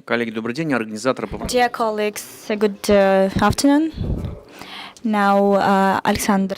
Коллеги, добрый день. Организаторы Dear colleagues, good afternoon. Now, Alexander.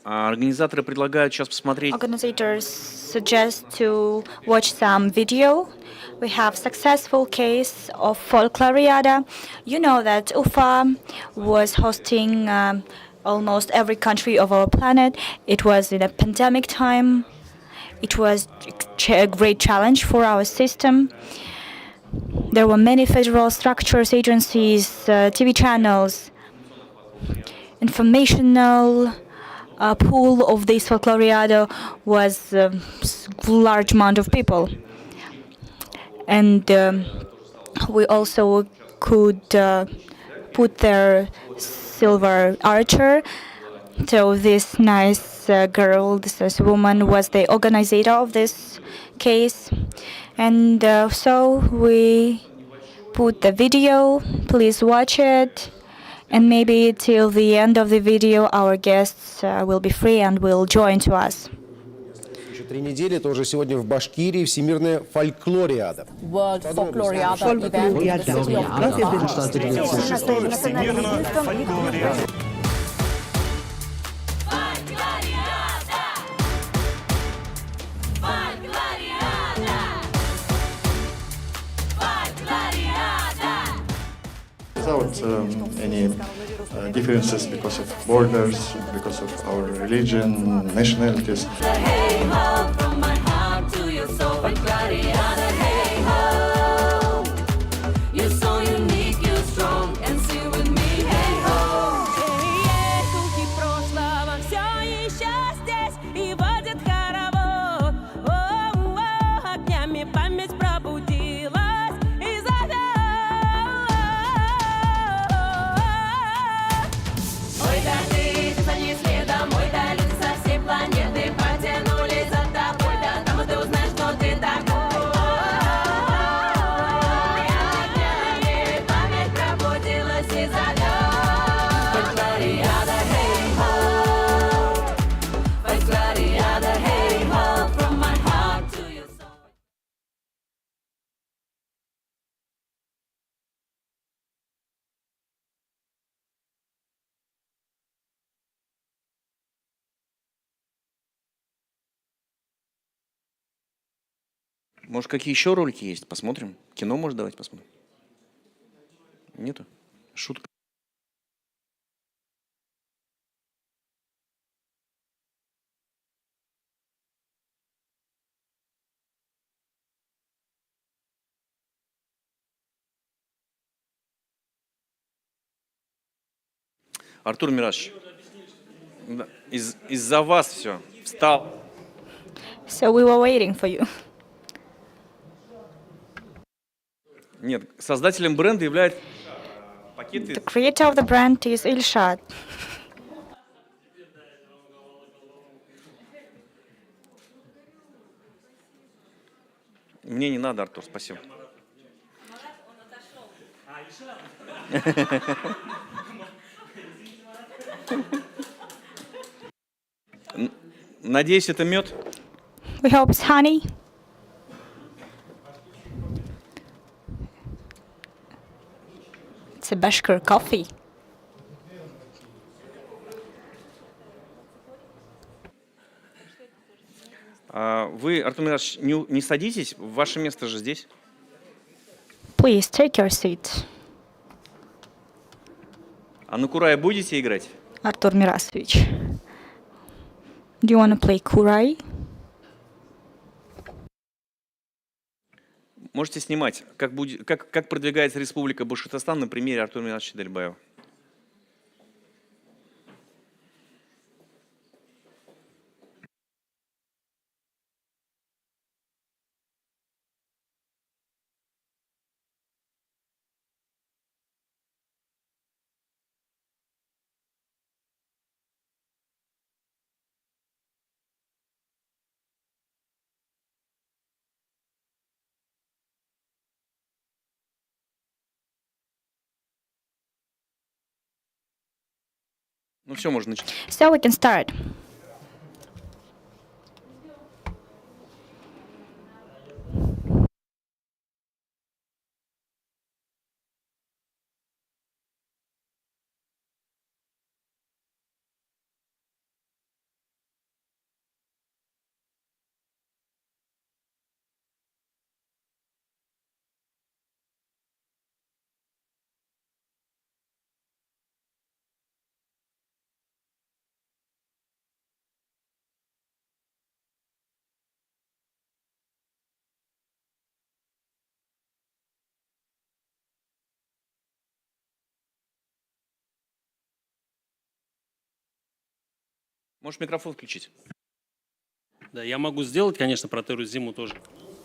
Организаторы предлагают сейчас посмотреть. Organizers suggest to watch some video. We have successful case of folkloriada. You know that UFA was hosting almost every country of our planet. It was in a pandemic time. It was a great challenge for our system. There were many federal structures, agencies, TV channels, informational pool of this folkloriado was a large amount of people. And we also could put their silver archer. So this nice girl, this nice woman, was the organizer of this case. And so we put the video. Please watch it. And maybe till the end of the video, our guests will be free and will join to us. Еще 3 недели, это уже сегодня в Башкирии всемирная фольклориада. World Folkloriada event. Without any differences because of borders, because of our religion, nationalities. Hey ho, from my heart to your soul, Clariana, hey ho. You're so unique, you're strong, and sing with me, hey ho. Духи прошлого все еще здесь и водят хоровод. Огнями память пробудила. Может, какие еще ролики есть? Посмотрим. Кино, может, давайте посмотрим. Нету? Шутка. Артур Мираж, из-за вас все. Встал. So we were waiting for you. Нет, создателем бренда является пакеты. The creator of the brand is Ilshad. Мне не надо, Артур, спасибо. Надеюсь, это мед. We hope it's honey. It's a Bashkir coffee. Вы, Артур Мираж, не садитесь, ваше место же здесь. Please take your seat. А на курае будете играть? Artur Mirasovich. Do you want to play Kurai? Можете снимать, как продвигается Республика Башкортостан на примере Артура Миражовича Дальбаева. Ну все, можно начать. So we can start. Можешь микрофон включить? Да, я могу сделать, конечно, про Терру Зиму тоже.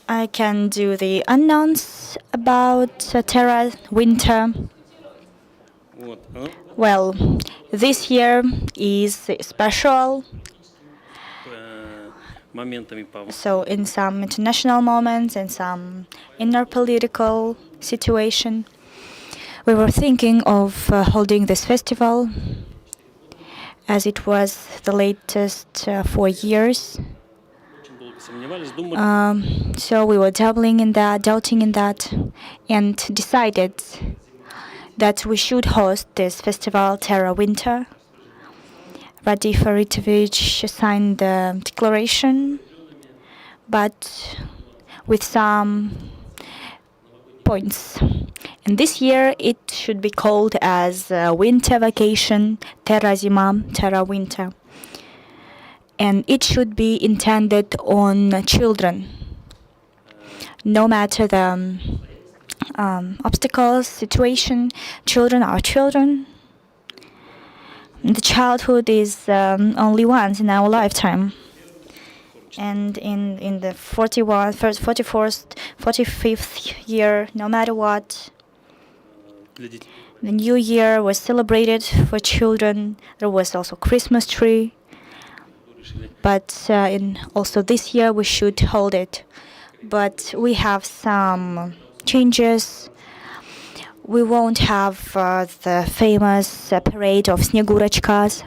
I can do the announce about Terra Winter. Вот. Well, this year is special. Моментами по... So in some international moments and some inner political situation, we were thinking of holding this festival as it was the latest 4 years. Очень долго сомневались, думали. So we were doubting in that, and decided that we should host this festival Terra Winter. Radi Faritovich signed the declaration, but with some points. And this year it should be called as Winter Vacation, Terra Zima, Terra Winter. And it should be intended on children, no matter the obstacles, situation. Children are children. The childhood is only once in our lifetime. And in the 44th, 45th year, no matter what, Для детей. the New Year was celebrated for children. There was also Christmas tree. But also this year we should hold it. But we have some changes. We won't have the famous parade of Snegurachkas,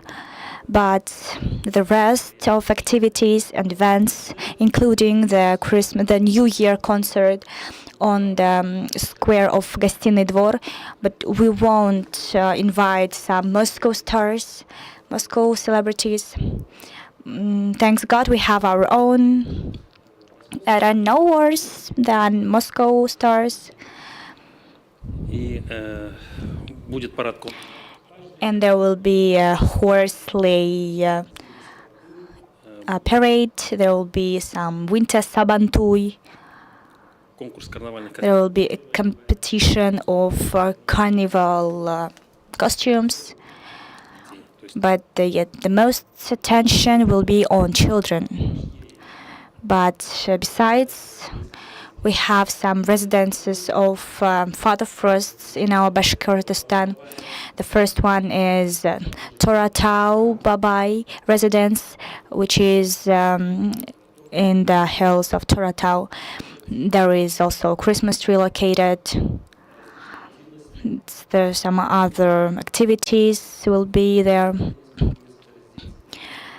but the rest of activities and events, including the New Year concert on the square of Gostinny Dvor, but we won't invite some Moscow stars, Moscow celebrities. Thanks God we have our own There are no worse than Moscow stars, И будет парад and there will be a horse sleigh parade. There will be some winter sabantui. конкурс карнавальных There will be a competition of carnival costumes. But yet the most attention will be on children. But besides, we have some residences of Father Frosts in our Bashkortostan. The first one is Toratau Babai residence, which is in the hills of Toratau. There is also a Christmas tree located. There are some other activities will be there.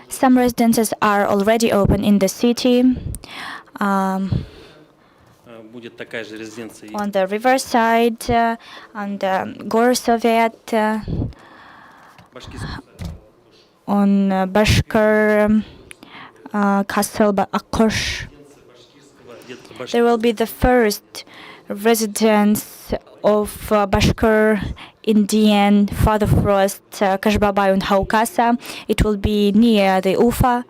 Some residences are already open in the city. Будет такая же резиденция. On the riverside, on the Gorsovet, on Bashkir Castle Akosh. There will be the first residence of Bashkir Indian Father Frost Kashbabayun Haukasa. It will be near Ufa,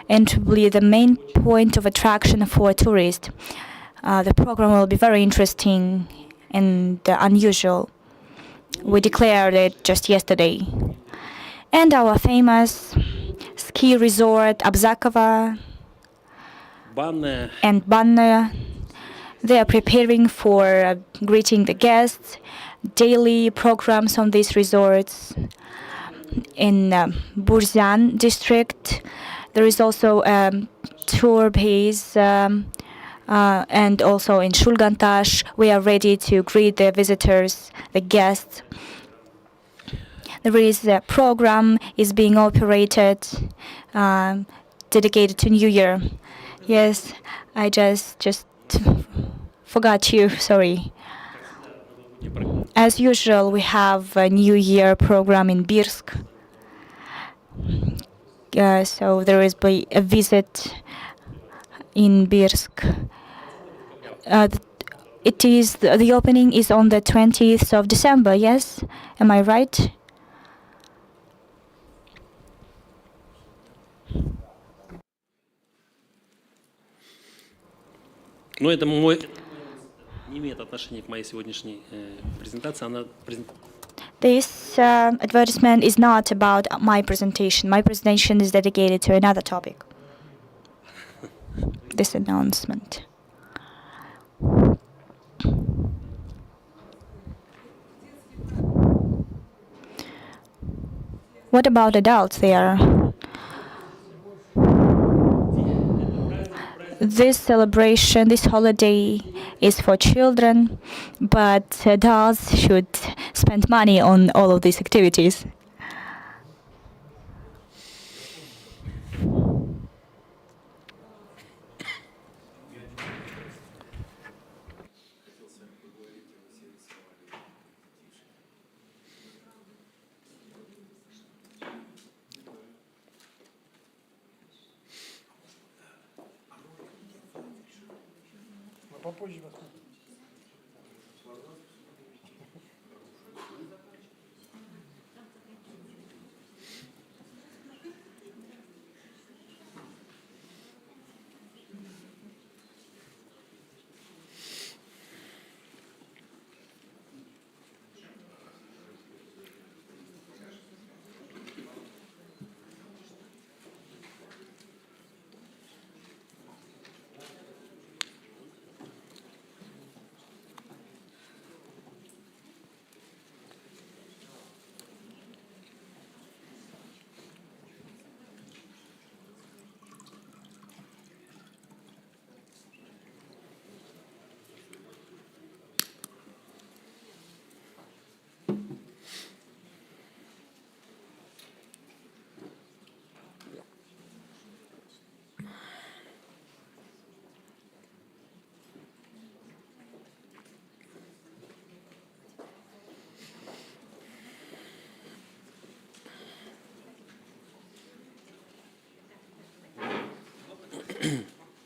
and will be the main point of attraction for tourists. The program will be very interesting and unusual. We declared it just yesterday. And our famous ski resort Abzakova and Banная, they are preparing for greeting the guests. Daily programs on these resorts. In Burzan district, there is also a tour base, and also in Shulgantash, we are ready to greet the visitors, the guests. There is a program is being operated, dedicated to New Year. Yes, I just forgot you. Sorry. As usual, we have a New Year program in Birsk. So there is a visit in Birsk. It is the opening is on the 20th of December. Yes, am I right? Но это не имеет отношения к моей сегодняшней презентации. This advertisement is not about my presentation. My presentation is dedicated to another topic. This announcement. What about adults there? This celebration, this holiday is for children, but adults should spend money on all of these activities.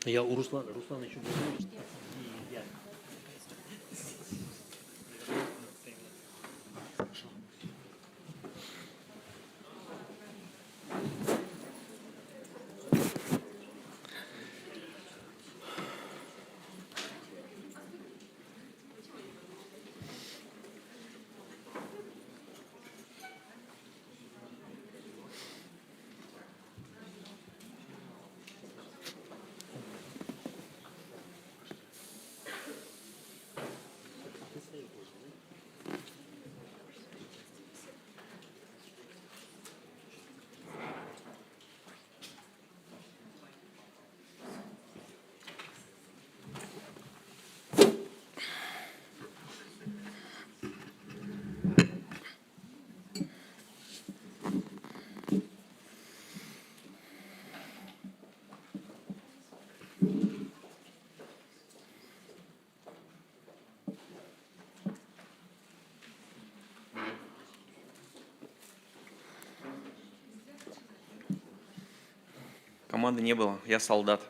Я у Руслана еще был. Команды не было, я солдат.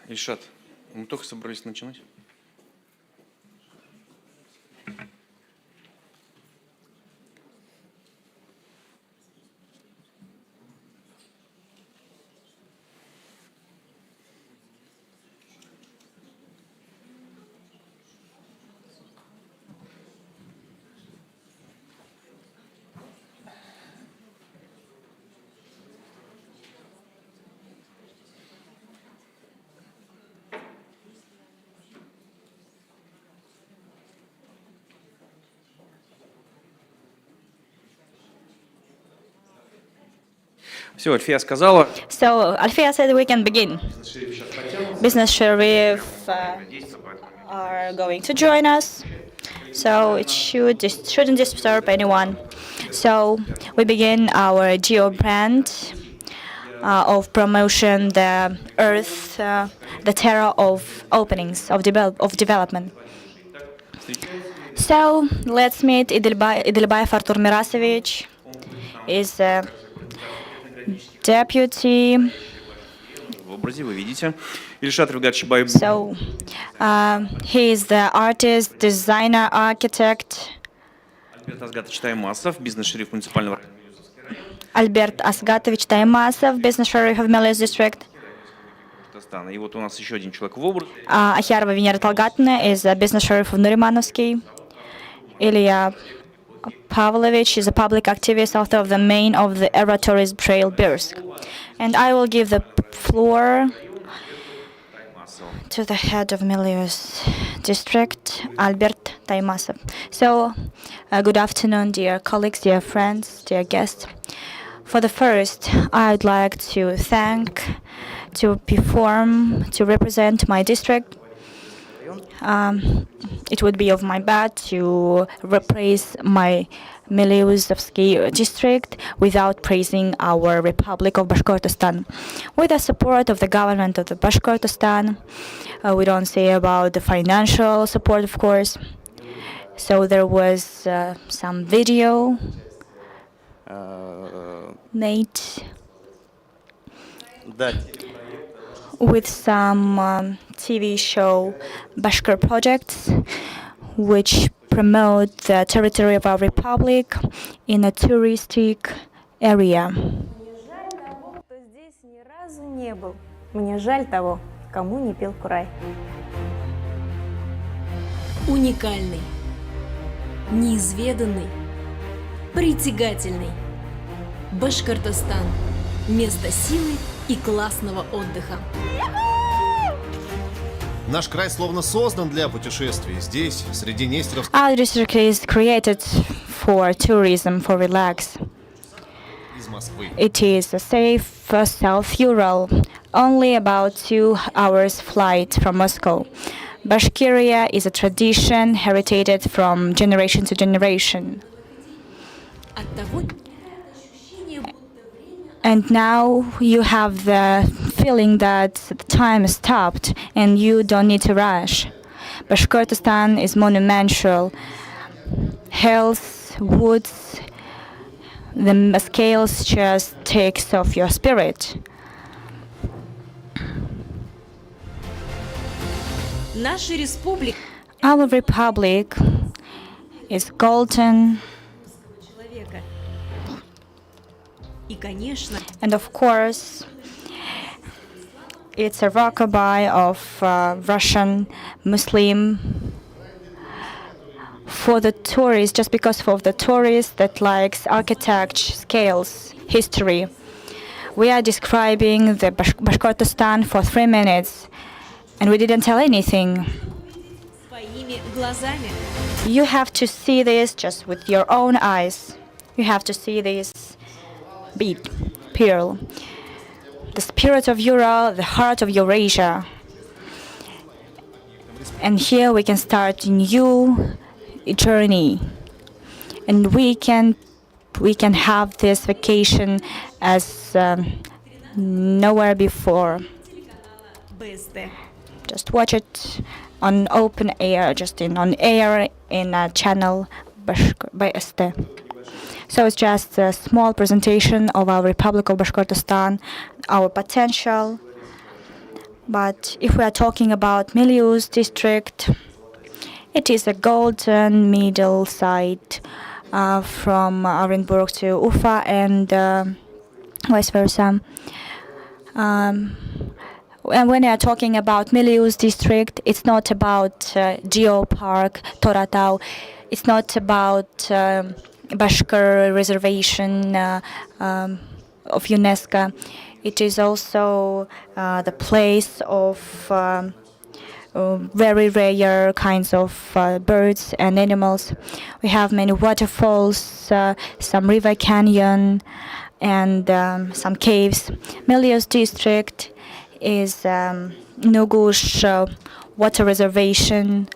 Ильшат, мы только собрались начинать. Все, Альфия сказала. So Alfia said we can begin. Business Sheriff are going to join us, so it shouldn't disturb anyone. So we begin our geo brand of promotion the Earth, the terror of openings of development. So let's meet Idilbayev Artur Mirasovich. Is deputy. В образе вы видите. Ильшат Ревгатович Баев. So he is the artist, designer, architect. Альберт Асгатович Таймасов, бизнес-шериф муниципального района. Альберт Асгатович Таймасов, business sheriff of Melius district. И вот у нас еще один человек в образе. Ахярова Венера Талгатовна is a business sheriff of Nurimanovsky. Ilya Pavlovich is a public activist, author of the main of the oratories Trail Birsk. And I will give the floor to the head of Melius district, Albert Taimasov. So, good afternoon, dear colleagues, dear friends, dear guests. For the first, I'd like to represent my district. It would be of my bad to replace my Meliusovsky district without praising our Republic of Bashkortostan. With the support of the government of the Bashkortostan, we don't say about the financial support, of course. So there was some video made with some TV show BASHKIR projects, which promote the territory of our republic in a touristic area. Кто здесь ни разу не был. Мне жаль того, кому не пел курай. Уникальный, неизведанный, притягательный. Башкортостан – место силы и классного отдыха. Наш край словно создан для путешествий. Здесь, среди нестеров... Our district is created for tourism, for relax. из Москвы. It is a safe South Ural, only about 2 hours flight from Moscow. Bashkiria is a tradition heritated from generation to generation. Оттого And now you have the feeling that the time is stopped and you don't need to rush. Bashkortostan is monumental. Hills, woods, the scales just takes off your spirit. наша республика Our republic is golden, человека. И, конечно, and of course, it's a rockabye of Russian Muslim for the tourists, just because of the tourist that likes architecture, scales, history. We are describing the Bashkortostan for 3 minutes, and we didn't tell anything. своими глазами You have to see this just with your own eyes. You have to see this bead, pearl, the spirit of Ural, the heart of Eurasia. And here we can start a new journey, and we can have this vacation as nowhere before. БСД. Just watch it on open air, on air in a channel BST. So it's just a small presentation of our Republic of Bashkortostan, our potential. But if we are talking about Milius district, it is a golden middle side from Orenburg to Ufa and vice versa. And when we are talking about Milius district, it's not about Geopark, Toratau. It's not about Bashkir reservation of UNESCO. It is also the place of very rare kinds of birds and animals. We have many waterfalls, some river canyon, and some caves. Milius district is Nugush water reservation.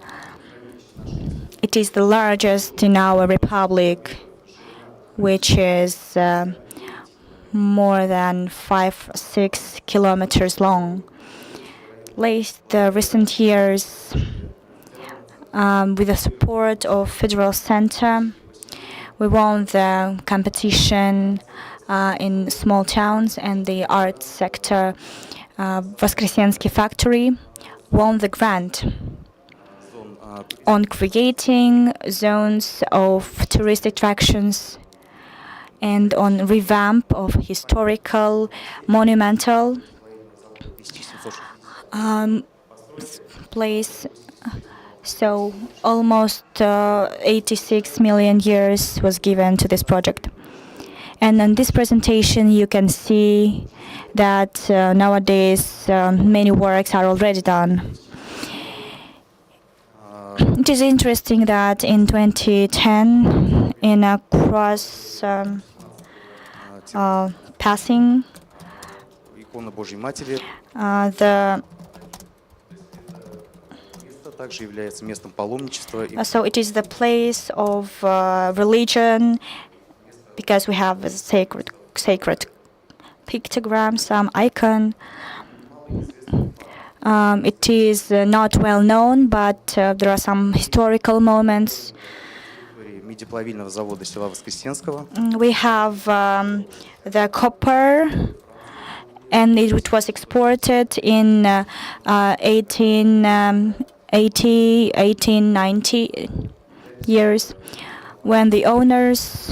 It is the largest in our republic, which is more than 5-6 kilometers long. Recent years, with the support of Federal Center, we won the competition in small towns, and the art sector, Voskresensky factory, won the grant on creating zones of tourist attractions and on revamp of historical, monumental place. So almost 86 million years was given to this project. And in this presentation, you can see that nowadays many works are already done. It is interesting that in 2010, in a cross passing, Икона Божьей Матери также является местом паломничества. So it is the place of religion, because we have a sacred pictogram, some icon. It is not well known, but there are some historical moments. Медиплавильного завода села Воскресенского. We have the copper, and it was exported in 1890 years, when the owners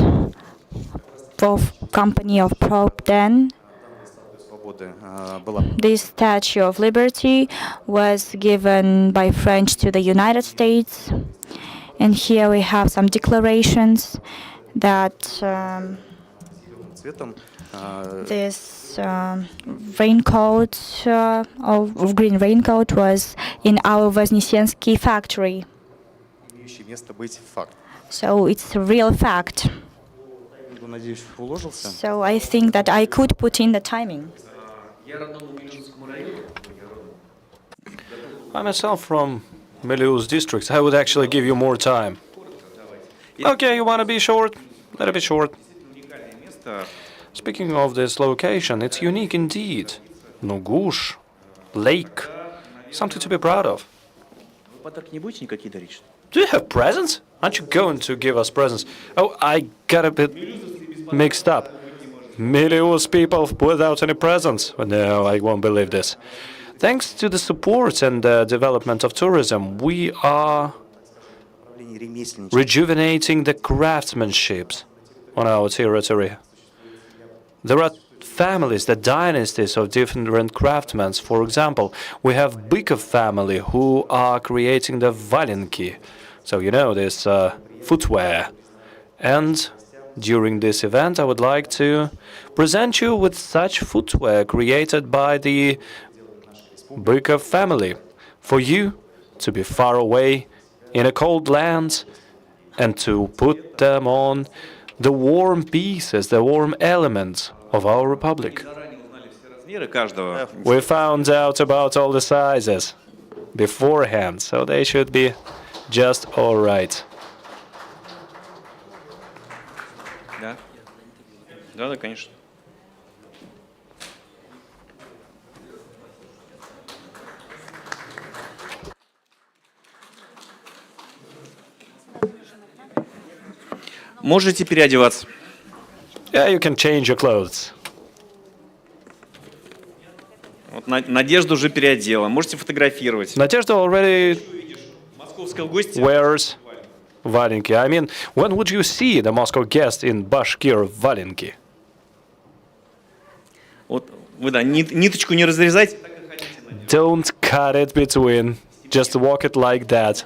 of company of Pope then, this Statue of Liberty was given by French to the United States. And here we have some declarations that this raincoat, of green raincoat, was in our Voznesensky factory. So it's a real fact. So I think that I could put in the timing. I myself from Milius district. I would actually give you more time. Okay, you want to be short? That'll be short. Speaking of this location, it's unique indeed. Nugush, lake, something to be proud of. Подарки не будете никакие дарить? Do you have presents? Aren't you going to give us presents? Oh, I got a bit mixed up. Millions people without any presents. No, I won't believe this. Thanks to the support and development of tourism, we are rejuvenating the craftsmanship on our territory. There are families, the dynasties of different craftsmen. For example, we have Bykov family who are creating the valinki. So you know this footwear. And during this event, I would like to present you with such footwear created by the Bykov family for you to be far away in a cold land and to put them on the warm pieces, the warm elements of our republic. We found out about all the sizes beforehand, so they should be just all right. Да. Да, конечно. Можете переодеваться. Yeah, you can change your clothes. Вот Надежда уже переодела. Можете фотографировать. Надежда already Московского гостя. wears valinki. I mean, when would you see the Moscow guest in BASHKIR valinki? Вот вы, да, ниточку не разрезайте. Don't cut it between. Just walk it like that.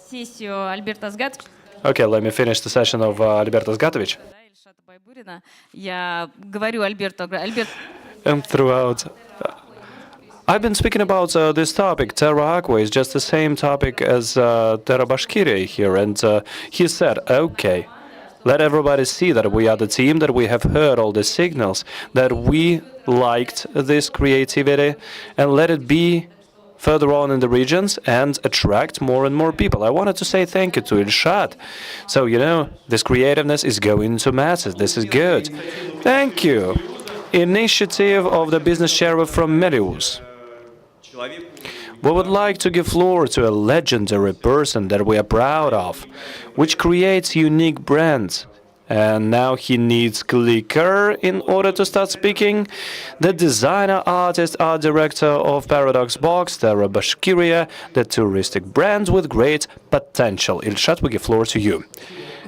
Сессию Альберта Сгат. Okay, let me finish the session of Альберта Сгатович. Я говорю Альберту, Альберт. And throughout, I've been speaking about this topic. Terra Aqua is just the same topic as Terra Bashkiria here, and he said, okay, let everybody see that we are the team, that we have heard all the signals, that we liked this creativity, and let it be further on in the regions and attract more and more people. I wanted to say thank you to Ilshad. So, you know, this creativeness is going to masses. This is good. Thank you. Initiative of the business sheriff from Melius. We would like to give floor to a legendary person that we are proud of, which creates unique brands. And now he needs clicker in order to start speaking. The designer, artist, art director of Paradox Box, Terra Bashkiria, the touristic brand with great potential. Ilshad, we give floor to you.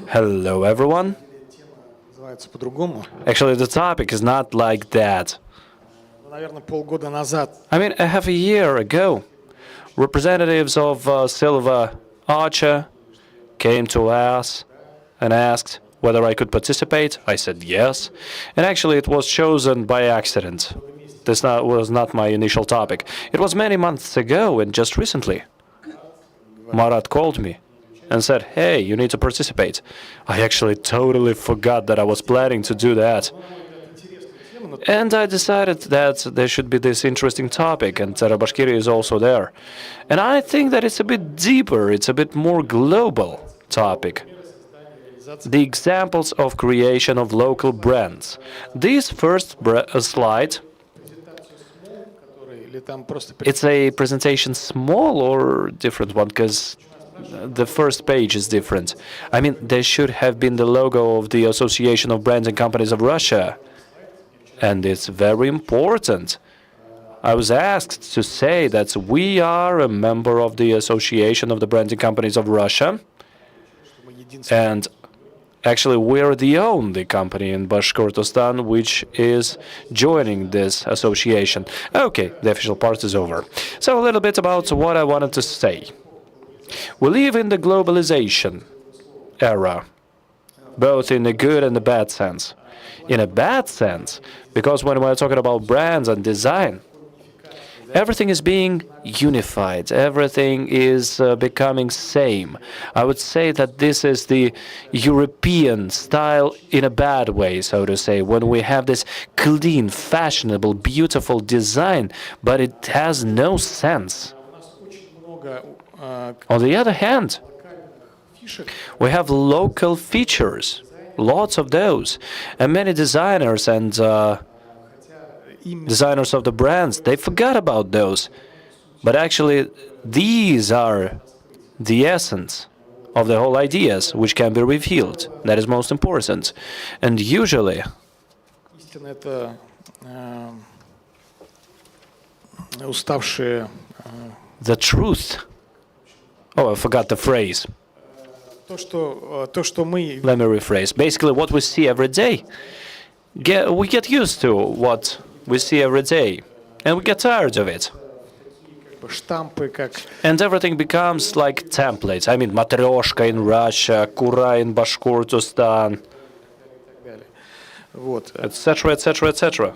Hello, everyone. Actually, the topic is not like that. I mean, a half a year ago, representatives of Silver Archer came to us and asked whether I could participate. I said yes. And actually, it was chosen by accident. This was not my initial topic. It was many months ago, and just recently, Marat called me and said, hey, you need to participate. I actually totally forgot that I was planning to do that. And I decided that there should be this interesting topic, and Terra Bashkiria is also there. And I think that it's a bit deeper, it's a bit more global topic. The examples of creation of local brands. This first slide, it's a presentation small or different one, because the first page is different. I mean, there should have been the logo of the Association of Brands and Companies of Russia. And it's very important. I was asked to say that we are a member of the Association of the Brands and Companies of Russia. And actually, we're the only company in Bashkortostan which is joining this association. Okay, the official part is over. So a little bit about what I wanted to say. We live in the globalization era, both in a good and a bad sense. In a bad sense, because when we're talking about brands and design, everything is being unified, everything is becoming same. I would say that this is the European style in a bad way, so to say, when we have this clean, fashionable, beautiful design, but it has no sense. On the other hand, we have local features, lots of those. And many designers and designers of the brands, they forgot about those. But actually, these are the essence of the whole ideas, which can be revealed. That is most important. And usually, Истина это уставшие. the truth. Oh, I forgot the phrase. То, что мы. Let me rephrase. Basically, what we see every day, we get used to what we see every day, and we get tired of it. Штампы, как. And everything becomes like templates. I mean, matryoshka in Russia, kura in Bashkortostan, Вот. etc., etc., etc.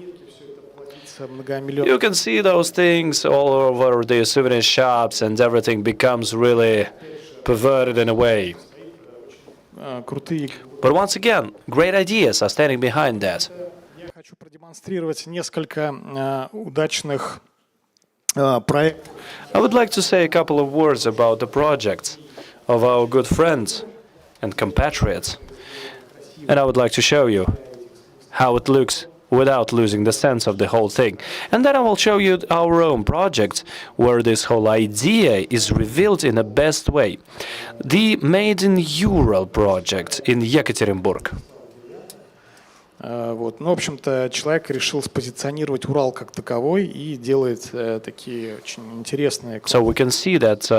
You can see those things all over the souvenir shops, and everything becomes really perverted in a way. Крутые. But once again, great ideas are standing behind that. Я хочу продемонстрировать несколько удачных проектов. I would like to say a couple of words about the projects of our good friends and compatriots. And I would like to show you how it looks without losing the sense of the whole thing. And then I will show you our own project, where this whole idea is revealed in the best way. The Made in Ural project in Yekaterinburg. Вот. Ну, в общем-то, человек решил спозиционировать Урал как таковой и делает такие очень интересные. So we can see that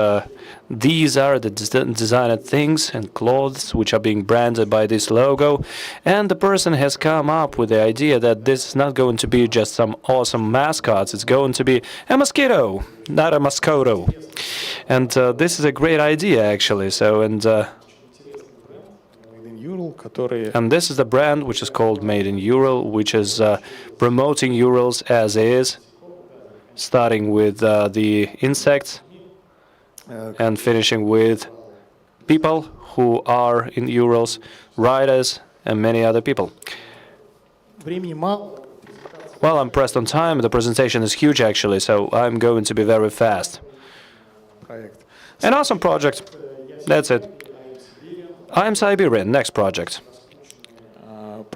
these are the designed things and clothes which are being branded by this logo, and the person has come up with the idea that this is not going to be just some awesome mascots, it's going to be a mosquito, not a mascoto. And this is a great idea, actually. So and this is the brand which is called Made in Ural, which is promoting Urals as is, starting with the insects and finishing with people who are in Urals, riders, and many other people. Well, I'm pressed on time. The presentation is huge, actually, so I'm going to be very fast. An awesome project. That's it. I'm Siberian. Next project.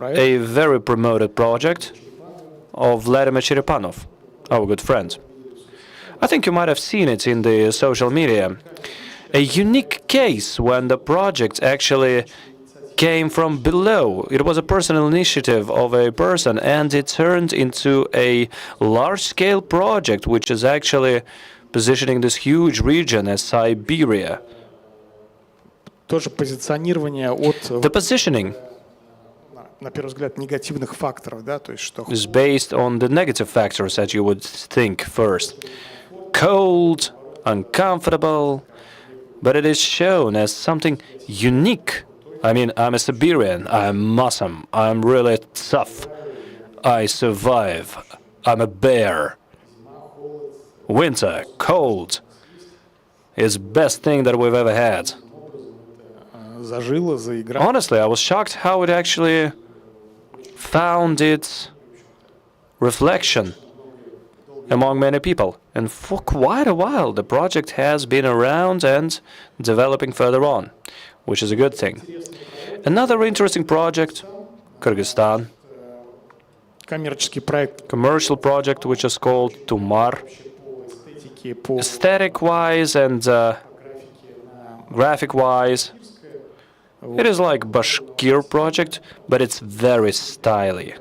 A very promoted project of Vladimir Cherepanov, our good friend. I think you might have seen it in the social media. A unique case when the project actually came from below. It was a personal initiative of a person, and it turned into a large-scale project, which is actually positioning this huge region as Siberia. Тоже позиционирование от. The positioning на первый взгляд негативных факторов, да, то есть что. Is based on the negative factors that you would think first. Cold, uncomfortable, but it is shown as something unique. I mean, I'm a Siberian, I'm awesome, I'm really tough, I survive, I'm a bear. Winter, cold, is best thing that we've ever had. Honestly, I was shocked how it actually found its reflection among many people. And for quite a while, the project has been around and developing further on, which is a good thing. Another interesting project, Kyrgyzstan. Commercial project, which is called Tumar. Aesthetic-wise and graphic-wise, it is like BASHKIR project, but it's very stylish,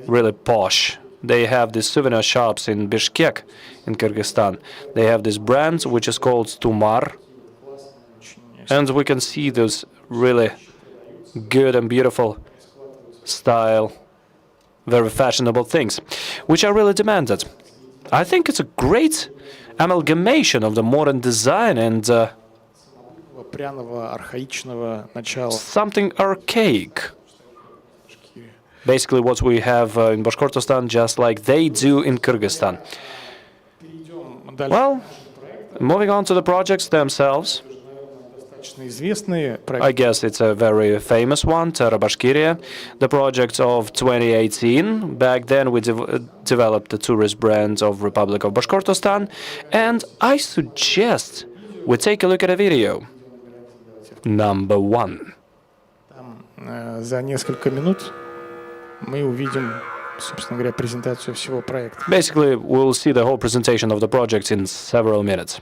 really posh. They have these souvenir shops in Bishkek, in Kyrgyzstan. They have this brand which is called Tumar, and we can see those really good and beautiful style, very fashionable things, which are really demanded. I think it's a great amalgamation of the modern design and something archaic. Basically what we have in Bashkortostan, just like they do in Kyrgyzstan. Well, moving on to the projects themselves. I guess it's a very famous one, Bashkiria, the project of 2018. Back then we developed the tourist brand of Republic of Bashkortostan, and I suggest we take a look at a video. Number 1. за несколько минут мы увидим, собственно говоря, презентацию всего проекта. Basically, we'll see the whole presentation of the project in several minutes.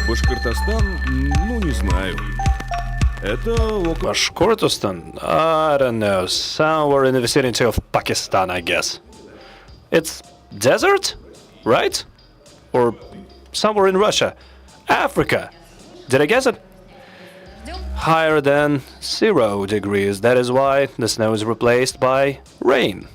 Башкортостан, ну не знаю. Это около... Bashkortostan? I don't know. Somewhere in the vicinity of Pakistan, I guess. It's desert, right? Or somewhere in Russia. Africa. Did I guess it? Higher than 0 degrees. That is why the snow is replaced by rain.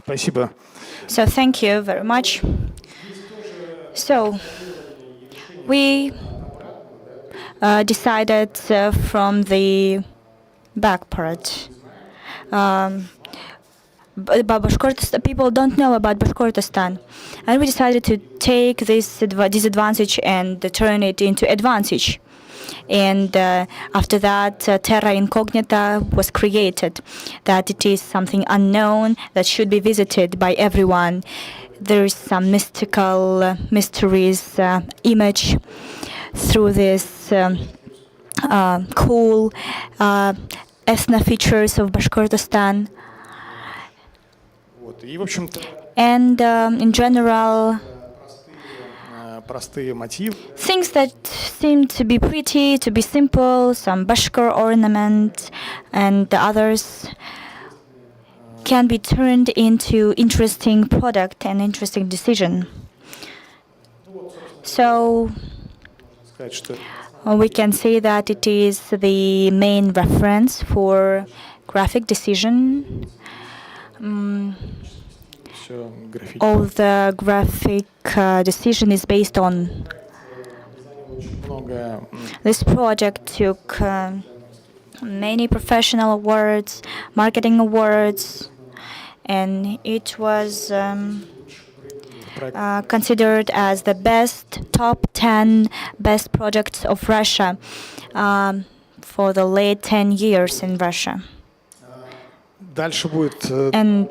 Спасибо. So thank you very much. So we decided from the back part. People don't know about Bashkortostan, and we decided to take this disadvantage and turn it into advantage. And after that, terra incognita was created, that it is something unknown that should be visited by everyone. There is some mystical, mysterious image through this cool ethno features of Bashkortostan. And in general, простые мотивы. Things that seem to be pretty, to be simple, some Bashkir ornament and the others can be turned into interesting product and interesting decision. So Сказать, что we can say that it is the main reference for graphic decision. все графически. All the graphic decision is based on. Много This project took many professional awards, marketing awards, and it was considered as the top 10 best projects of Russia for the late 10 years in Russia. Дальше будет And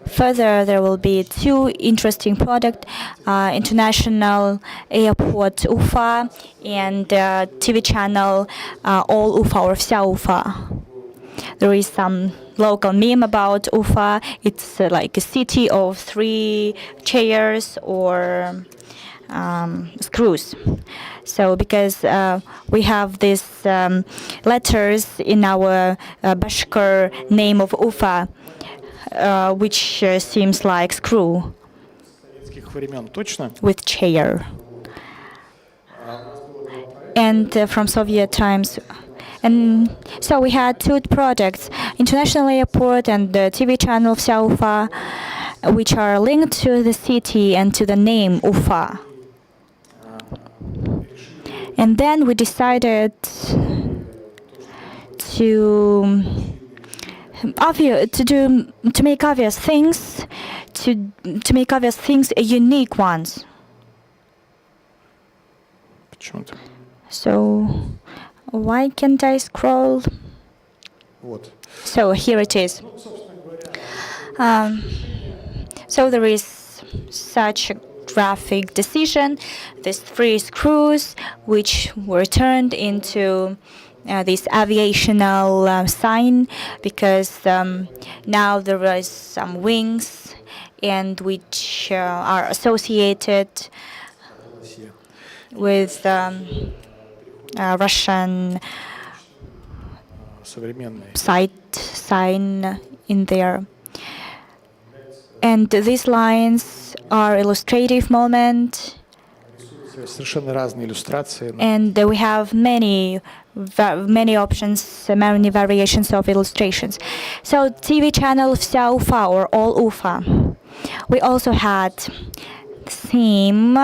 further, there will be two interesting projects, International Airport Ufa and TV channel All Ufa or Вся Уфа. There is some local meme about Ufa. It's like a city of 3 chairs or screws. So because we have these letters in our Bashkir name of Ufa, which seems like screw советских времен точно. with chair. And from Soviet times. And so we had two projects, International Airport and the TV channel Вся Уфа, which are linked to the city and to the name Ufa. And then we decided to make obvious things, to make obvious things unique ones. Почему-то. So why can't I scroll? Вот. So here it is. So there is such a graphic decision, these 3 screws which were turned into this aviational sign, because now there is some wings and which are associated with Russian sign in there. And these lines are illustrative moment. Совершенно разные иллюстрации. And we have many options, many variations of illustrations. So TV channel Вся Уфа or All Ufa. We also had theme,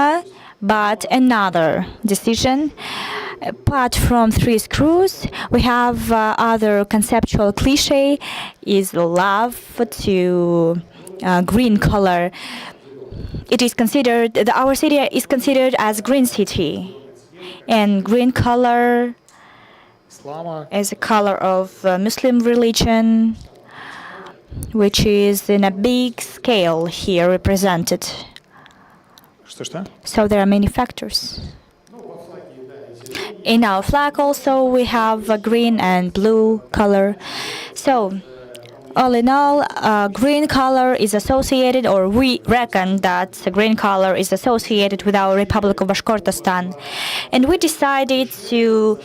but another decision. Apart from 3 screws, we have other conceptual cliche is love to green color. It is considered, our city is considered as green city, and green color is a color of Muslim religion, which is in a big scale here represented. Что? So there are many factors. In our flag also we have a green and blue color. So all in all, green color is associated, or we reckon that the green color is associated with our Republic of Bashkortostan. And we decided to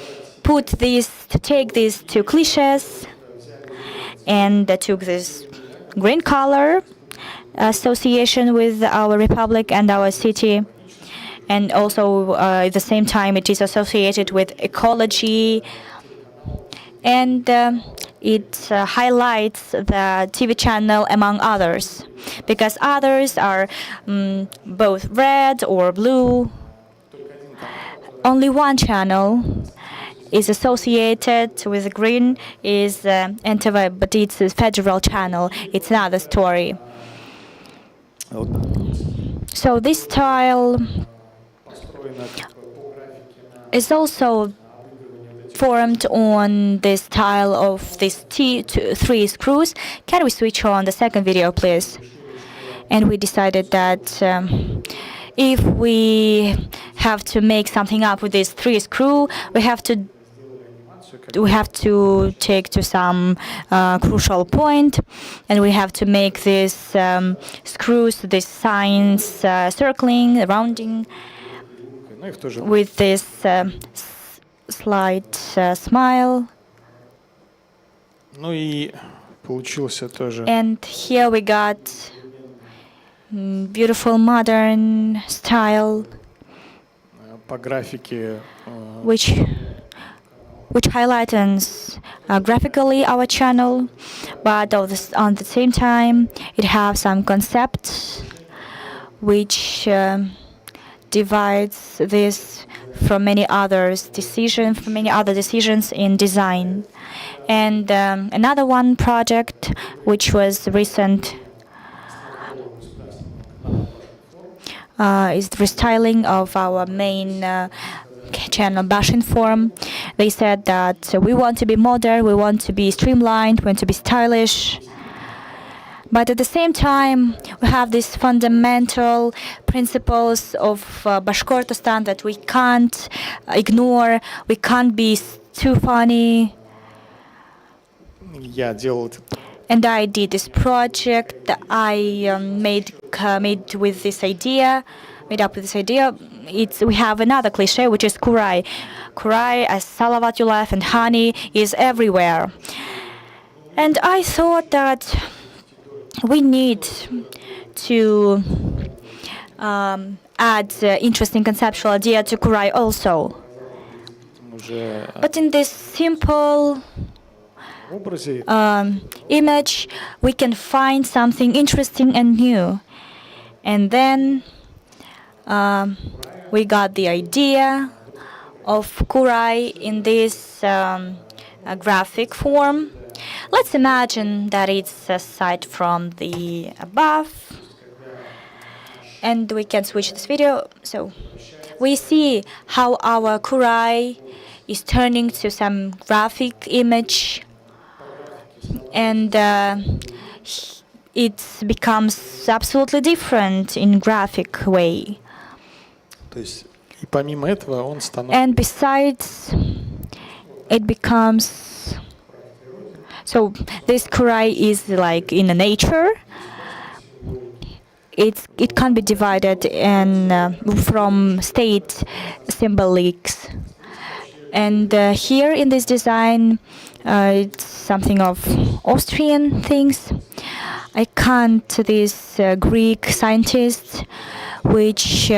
take these 2 cliches and took this green color association with our republic and our city. And also at the same time it is associated with ecology, and it highlights the TV channel among others, because others are both red or blue. Only one channel is associated with green, is NTV, but it's a federal channel. It's another story. So this style is also formed on the style of these 3 screws. Can we switch on the second video, please? And we decided that if we have to make something up with these 3 screws, we have to take to some crucial point, and we have to make these screws, these signs circling, rounding. Ну и в то же with this slight smile. Ну и получился тоже And here we got beautiful modern style, по графике which highlights graphically our channel, but on the same time it has some concepts which divides this from many other decisions in design. And another one project which was recent is the restyling of our main channel BASHKIR. They said that we want to be modern, we want to be streamlined, we want to be stylish. But at the same time, we have these fundamental principles of Bashkortostan that we can't ignore, we can't be too funny. я делал этот And I did this project. I made with this idea, made up with this idea. We have another cliche, which is kurai. Kurai, as salavat yulaf and honey, is everywhere. And I thought that we need to add interesting conceptual idea to kurai also. уже But in this simple образе image, we can find something interesting and new. And then we got the idea of kurai in this graphic form. Let's imagine that it's a sight from the above. And we can switch this video. So we see how our kurai is turning to some graphic image. And it becomes absolutely different in graphic way. то есть и помимо этого он становится And besides, it becomes so this kurai is like in nature. It can't be divided from state symbolics. And here in this design, it's something of Austrian things. I can't these Greek scientists which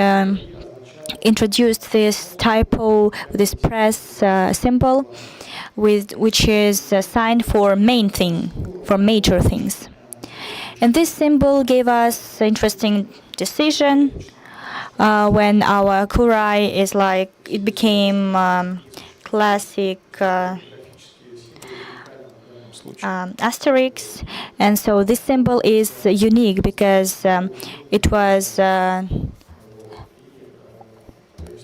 introduced this typo, this press symbol, which is a sign for main thing, for major things. And this symbol gave us interesting decision when our kurai is like, it became classic asterisk, and so this symbol is unique because it was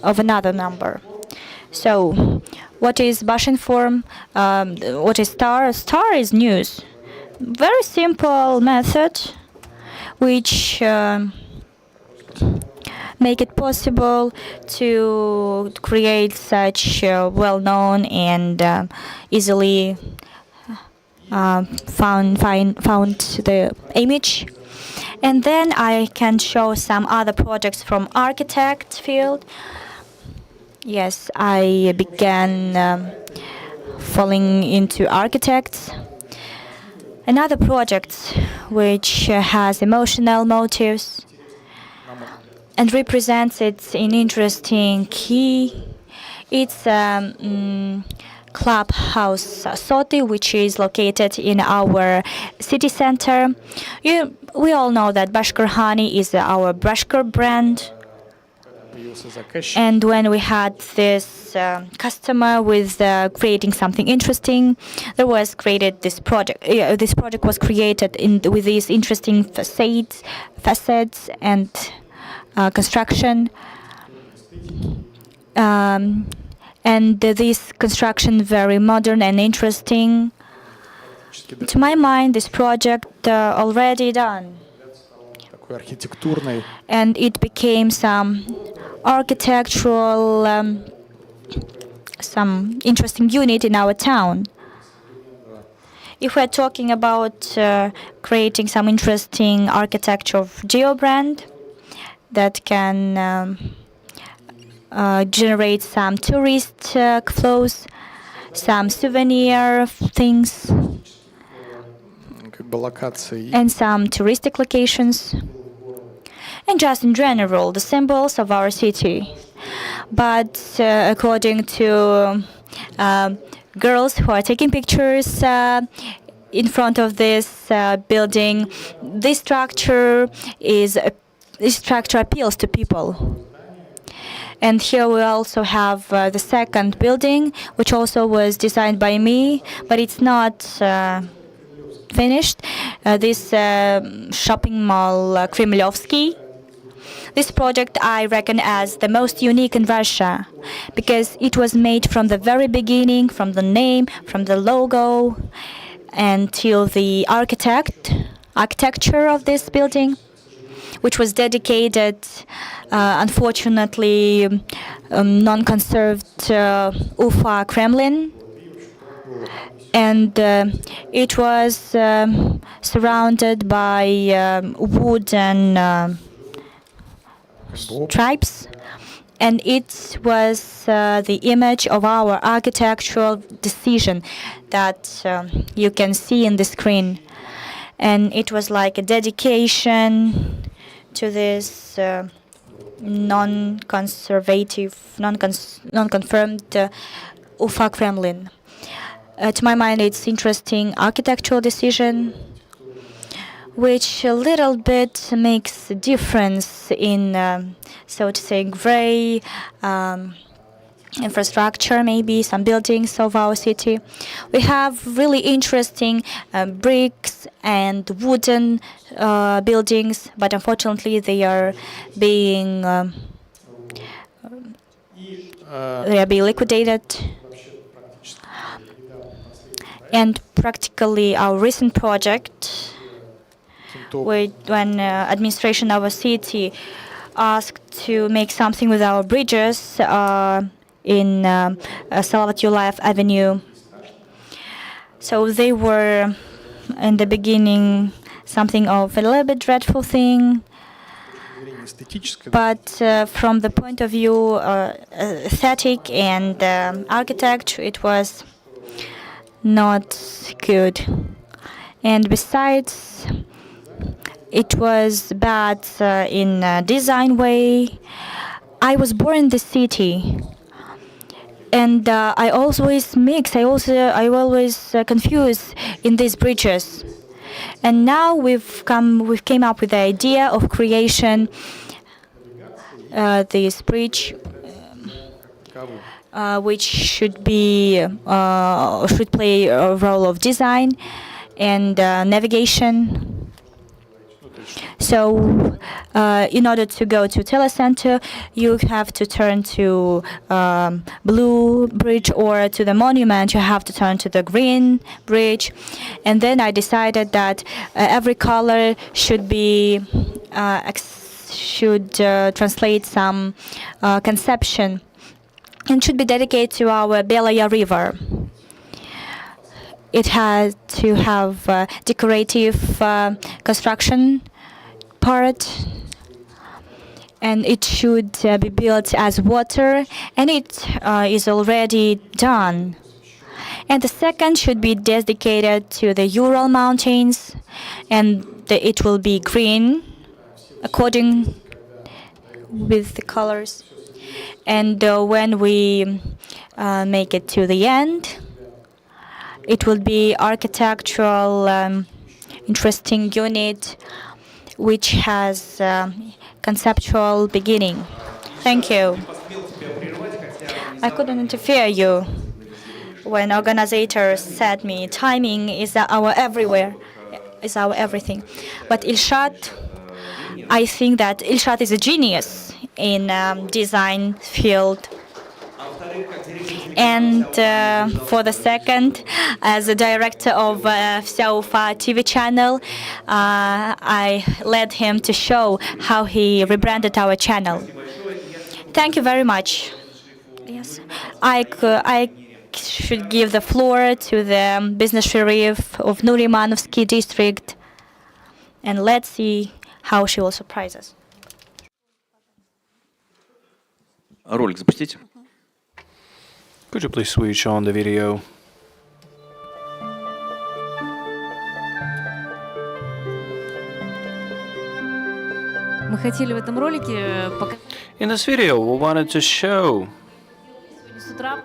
of another number. So what is BASHKIR form? What is star? Star is news. Very simple method which make it possible to create such well-known and easily found the image. And then I can show some other projects from architect field. Yes, I began falling into architects. Another project which has emotional motives and represents it in interesting key. It's Clubhouse Soti, which is located in our city center. We all know that BASHKIR honey is our BASHKIR brand. And when we had this customer with creating something interesting, there was created this project. This project was created with these interesting facades and construction. And this construction very modern and interesting. To my mind, this project already done. And it became some architectural, some interesting unit in our town. If we're talking about creating some interesting architecture of geo brand that can generate some tourist flows, some souvenir things, как бы локации. and some touristic locations, and just in general the symbols of our city. But according to girls who are taking pictures in front of this building, this structure appeals to people. And here we also have the second building, which also was designed by me, but it's not finished. This shopping mall, Kremlyovsky. This project I reckon as the most unique in Russia, because it was made from the very beginning, from the name, from the logo, until the architecture of this building, which was dedicated, unfortunately, non-conserved Ufa Kremlin. And it was surrounded by wooden stripes, and it was the image of our architectural decision that you can see in the screen. And it was like a dedication to this non-conservative, non-confirmed Ufa Kremlin. To my mind, it's interesting architectural decision, which a little bit makes a difference in, so to say, gray infrastructure, maybe some buildings of our city. We have really interesting bricks and wooden buildings, but unfortunately they are being liquidated. And practically our recent project, when administration of a city asked to make something with our bridges in Salavat Yuliaev Avenue. So they were, in the beginning, something of a little bit dreadful thing. But from the point of view aesthetic and architecture, it was not good. And besides, it was bad in a design way. I was born in the city, and I always mix. I always confuse in these bridges. And now we've came up with the idea of creation this bridge, which should play a role of design and navigation. So, in order to go to telecenter, you have to turn to blue bridge, or to the monument, you have to turn to the green bridge. And then I decided that every color should be translate some conception, and should be dedicated to our Belaya River. It has to have decorative construction part, and it should be built as water, and it is already done. And the second should be dedicated to the Ural Mountains, and it will be green according with the colors. And when we make it to the end, it will be architectural interesting unit which has conceptual beginning. Thank you. I couldn't interfere you when organizers said me timing is our everywhere, is our everything. But Ilshad, I think that Ilshad is a genius in design field. And for the second, as a director of Vsia Ufa TV channel, I led him to show how he rebranded our channel. Thank you very much. Yes, I should give the floor to the business sheriff of Nurimanovsky district, and let's see how she will surprise us. Ролик запустите. Could you please switch on the video? Мы хотели в этом ролике показать In this video, we wanted to show с утра,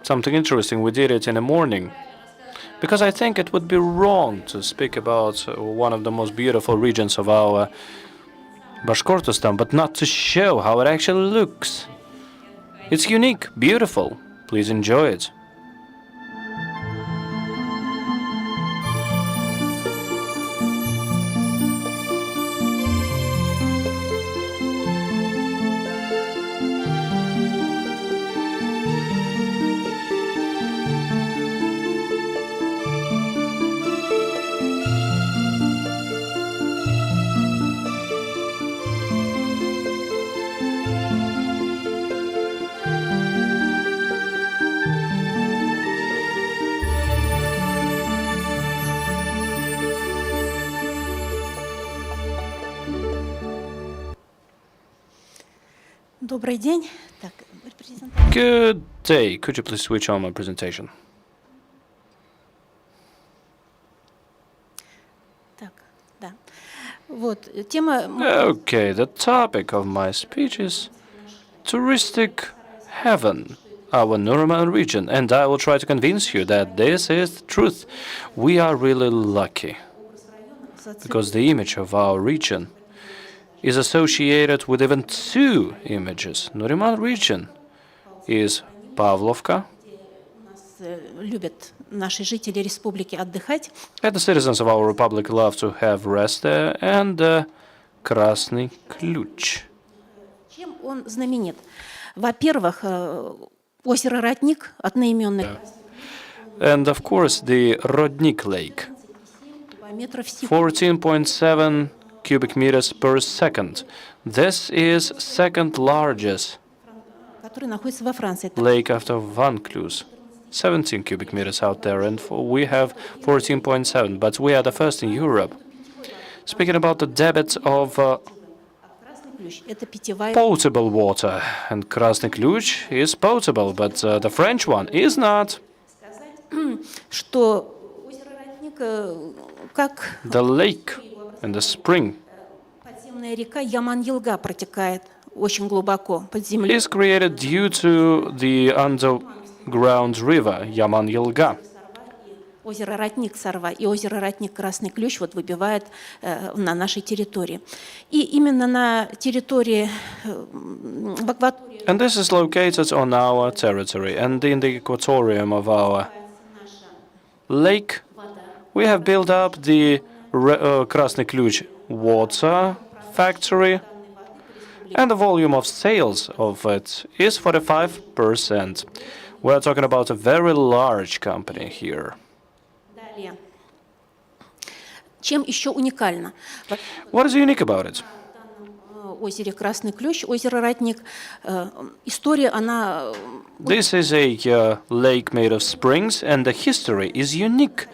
something interesting. We did it in the morning. Because I think it would be wrong to speak about one of the most beautiful regions of our Bashkortostan, but not to show how it actually looks. It's unique, beautiful. Please enjoy it. Добрый день. Так, Good day. Could you please switch on my presentation? так, да. Вот, тема... Okay, the topic of my speech is touristic heaven, our Nuremberg region, and I will try to convince you that this is the truth. We are really lucky, because the image of our region is associated with even two images. Nuremberg region is Pavlovka, любят наши жители республики отдыхать. and the citizens of our republic love to have rest there, and Krasny Ключ. Чем он знаменит? Во-первых, озеро Родник, одноименный. And of course, the Rodnik Lake, 14.7 cubic meters per second. This is second largest который находится во Франции. lake after Vaucluse. 17 cubic meters out there, and we have 14.7, but we are the first in Europe. Speaking about the debit of potable water, and Krasny Ключ is potable, but the French one is not. Что озеро Родник, как The lake and the spring подземная река Яман-Елга протекает очень глубоко под землей. is created due to the underground river Yaman-Yelga. Озеро Родник Сарва и озеро Родник Красный Ключ вот выбивает на нашей территории. И именно на территории в акватории. And this is located on our territory, and in the equatorium of our lake, we have built up the Krasny Ключ water factory, and the volume of sales of it is 45%. We are talking about a very large company here. Далее. Чем еще уникально? What is unique about it? Озере Красный Ключ, озеро Родник. История, она... This is a lake made of springs, and the history is unique.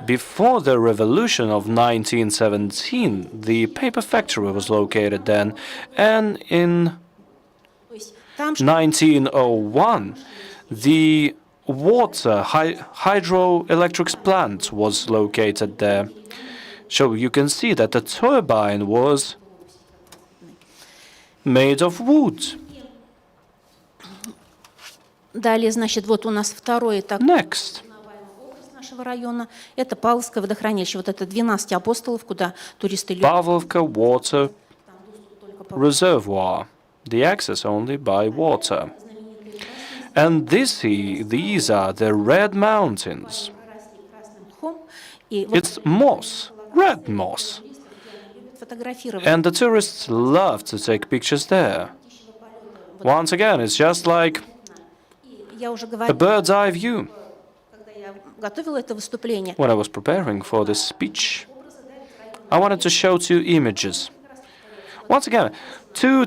Before the revolution of 1917, the paper factory was located then, and in 1901, the water hydroelectric plant was located there. So you can see that the turbine was made of wood. Далее, значит, вот у нас второй этап. Next. Нашего района. Это Павловское водохранилище. Вот это 12 апостолов, куда туристы любят. Pavlovka water reservoir. The access only by water. And these are the Red Mountains. It's moss, red moss. And the tourists love to take pictures there. Once again, it's just like a bird's eye view. Готовила это выступление. When I was preparing for this speech, I wanted to show two images. Once again, two.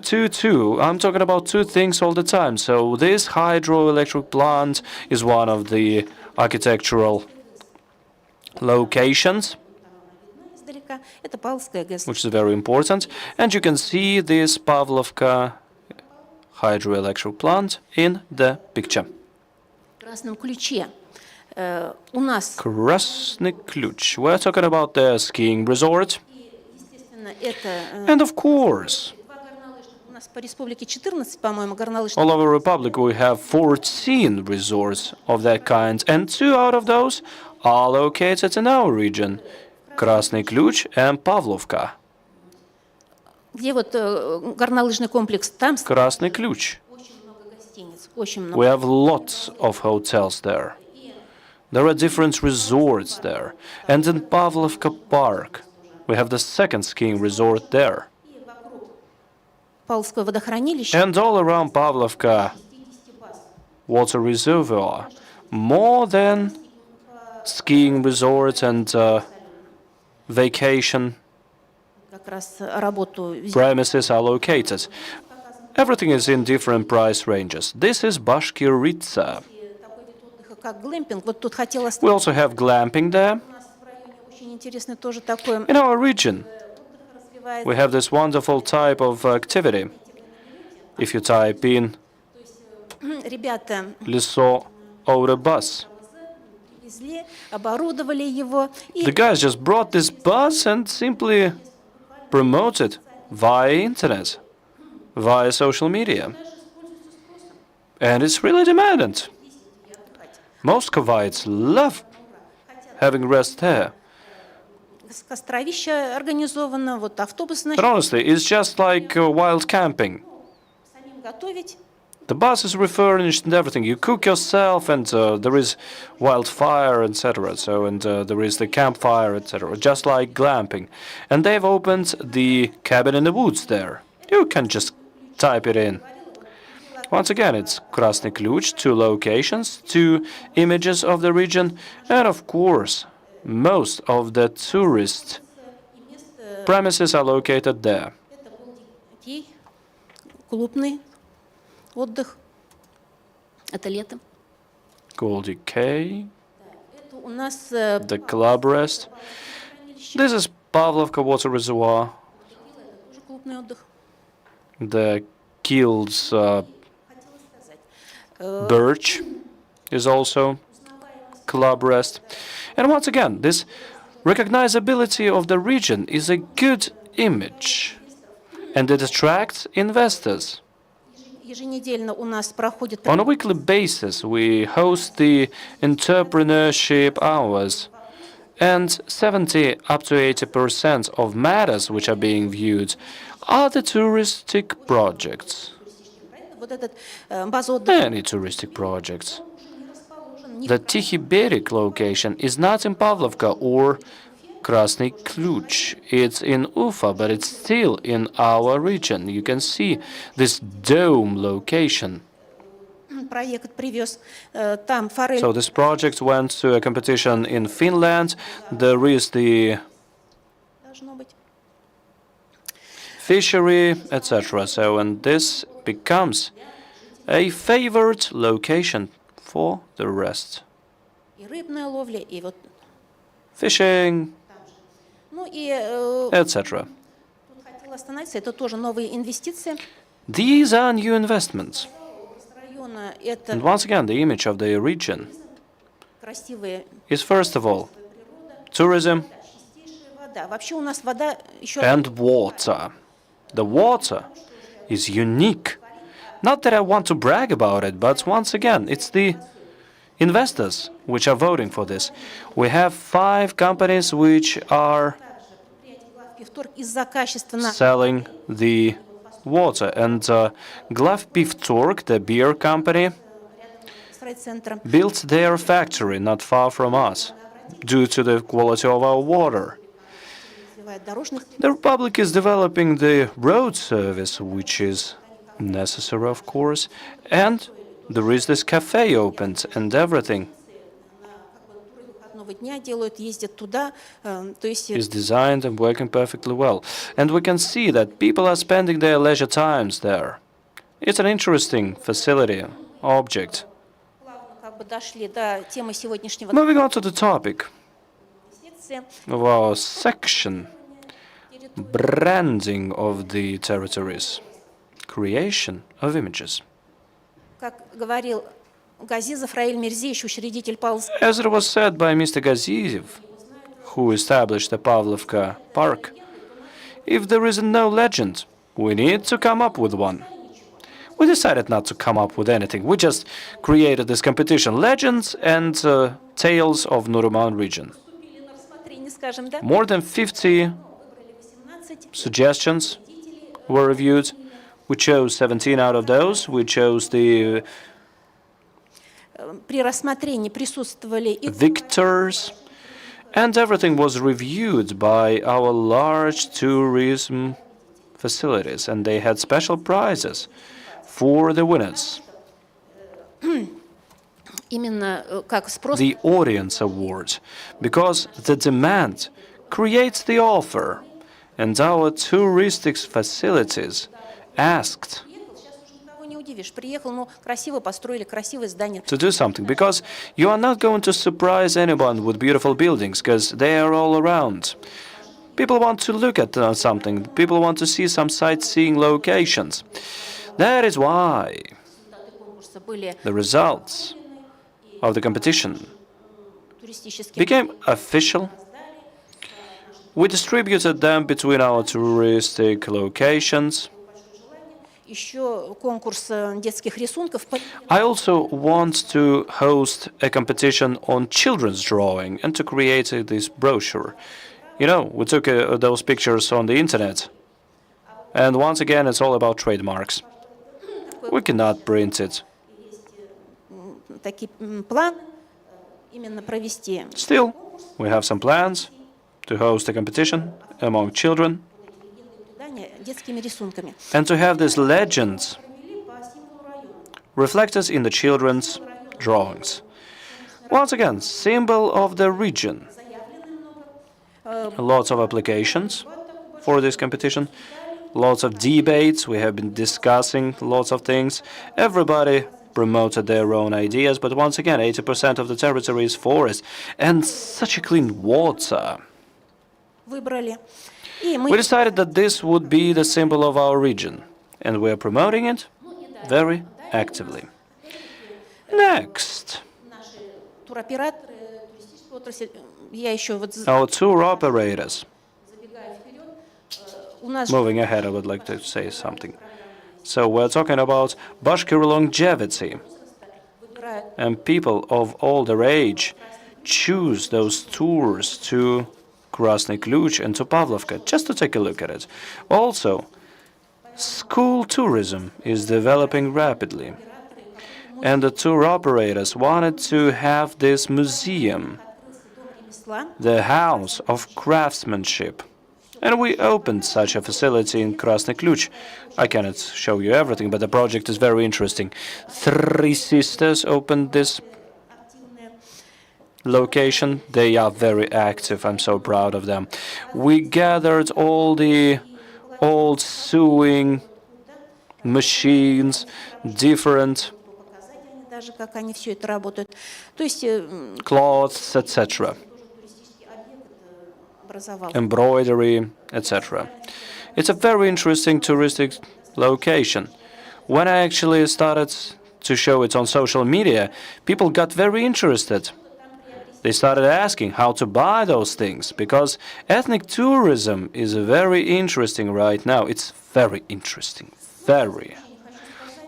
I'm talking about two things all the time. So this hydroelectric plant is one of the architectural locations, which is very important. And you can see this Pavlovka hydroelectric plant in the picture. В Красном ключе у нас, Krasny Kluch. We're talking about the skiing resort. естественно, это And of course, два горнолыжных. У нас по республике 14, по-моему, горнолыжных. all over the Republic we have 14 resorts of that kind, and 2 out of those are located in our region, Krasny Kluch and Pavlovka. Где вот горнолыжный комплекс, там Krasny Kluch. очень много гостиниц, очень много. We have lots of hotels there. There are different resorts there. And in Pavlovka Park, we have the second skiing resort there. Павловское водохранилище. And all around Pavlovka water reservoir, more than skiing resorts and vacation Как раз работу. premises are located. Everything is in different price ranges. This is Bashkir Ritsa. Такой вид отдыха, как глэмпинг. Вот тут хотела We also have glamping there. У нас в районе очень интересно тоже такое. In our region, Развивается. we have this wonderful type of activity. If you type in Ребята Liso over a bus, привезли, оборудовали его и the guys just brought this bus and simply promote it via internet, via social media. And it's really demanded. Moscovites love having rest there. костровище организовано, вот автобус But honestly, it's just like wild camping. самим готовить. The bus is refurnished and everything. You cook yourself, and there is wildfire, etc. So, and there is the campfire, etc. Just like glamping. And they've opened the cabin in the woods there. You can just type it in. Once again, it's Krasny Kluch, 2 locations, 2 images of the region, and of course, most of the tourist premises are located there. Это был детей, клубный отдых. Это летом. Goldie K, Это у нас the club rest. This is Pavlovka Water Reservoir. тоже клубный отдых. The Kills Хотела сказать. Birch is also club rest. And once again, this recognizability of the region is a good image, and it attracts investors. Еженедельно у нас проходит On a weekly basis, we host the entrepreneurship hours, and 70 up to 80% of matters which are being viewed are the touristic projects. вот этот база отдыха. Any touristic projects. The Tikhy Berik location is not in Pavlovka or Krasny Kluch. It's in Ufa, but it's still in our region. You can see this dome location. Проект привез там форель. So this project went to a competition in Finland. There is the Должно быть. fishery, etc. So, and this becomes a favored location for the rest. И рыбная ловля, и вот. Fishing, Ну и etc. тут хотела остановиться. Это тоже новые инвестиции. These are new investments. Района это And once again, the image of the region красивые. is, first of all, tourism Чистейшая вода. Вообще у нас вода еще. and water. The water is unique. Not that I want to brag about it, but once again, it's the investors which are voting for this. We have 5 companies which are Из-за качества на selling the water. And Glavpivtorg, the beer company, центром. built their factory not far from us due to the quality of our water. Развивает дорожных. The Republic is developing the road service, which is necessary, of course, and there is this cafe opened and everything Выходного дня делают, ездят туда. То есть is designed and working perfectly well. And we can see that people are spending their leisure times there. It's an interesting facility, object. плавно как бы дошли до темы сегодняшнего Moving on to the topic инвестиции. of our section, branding of the territories. creation of images. Как говорил Газизов Раиль Мирзеевич, учредитель Павловска, As it was said by Mr. Gaziyev, who established the Pavlovka Park, if there is no legend, we need to come up with one. We decided not to come up with anything. We just created this competition, legends and tales of Nuruman region. скажем, да? More than 50 suggestions were reviewed. We chose 17 out of those. We chose the При рассмотрении присутствовали и victors, and everything was reviewed by our large tourism facilities, and they had special prizes for the winners. именно как спрос. The audience award, because the demand creates the offer, and our touristic facilities asked Никого не удивишь. Приехал, ну, красиво построили, красивое здание. to do something, because you are not going to surprise anyone with beautiful buildings, because they are all around. People want to look at something. People want to see some sightseeing locations. That is why Были the results of the competition туристические. became official. We distributed them between our touristic locations. Еще конкурс детских рисунков. I also want to host a competition on children's drawing and to create this brochure. You know, we took those pictures on the internet. And once again, it's all about trademarks. We cannot print it. Такие планы именно провести. Still, we have some plans to host a competition among children Предания детскими рисунками. and to have these legends reflected in the children's drawings. Once again, symbol of the region. Lots of applications for this competition, lots of debates. We have been discussing lots of things. Everybody promoted their own ideas, but once again, 80% of the territory is forest and such a clean water. Выбрали. We decided that this would be the symbol of our region, and we are promoting it very actively. Next, Туроператоры, туристическая отрасль. Я еще вот our tour operators. забегая вперед. У нас Moving ahead, I would like to say something. So we're talking about Bashkir longevity, выбирают and people of older age choose those tours to Krasny Kluch and to Pavlovka, just to take a look at it. Also, school tourism is developing rapidly, and the tour operators wanted to have this museum, ремесла. the House of Craftsmanship. And we opened such a facility in Krasny Kluch. I cannot show you everything, but the project is very interesting. 3 sisters opened this location. They are very active. I'm so proud of them. We gathered all the old sewing machines, different Даже как они все это работают. То есть cloths, etc., образовал. embroidery, etc. It's a very interesting touristic location. When I actually started to show it on social media, people got very interested. They started asking how to buy those things, because ethnic tourism is very interesting right now. It's very interesting, very.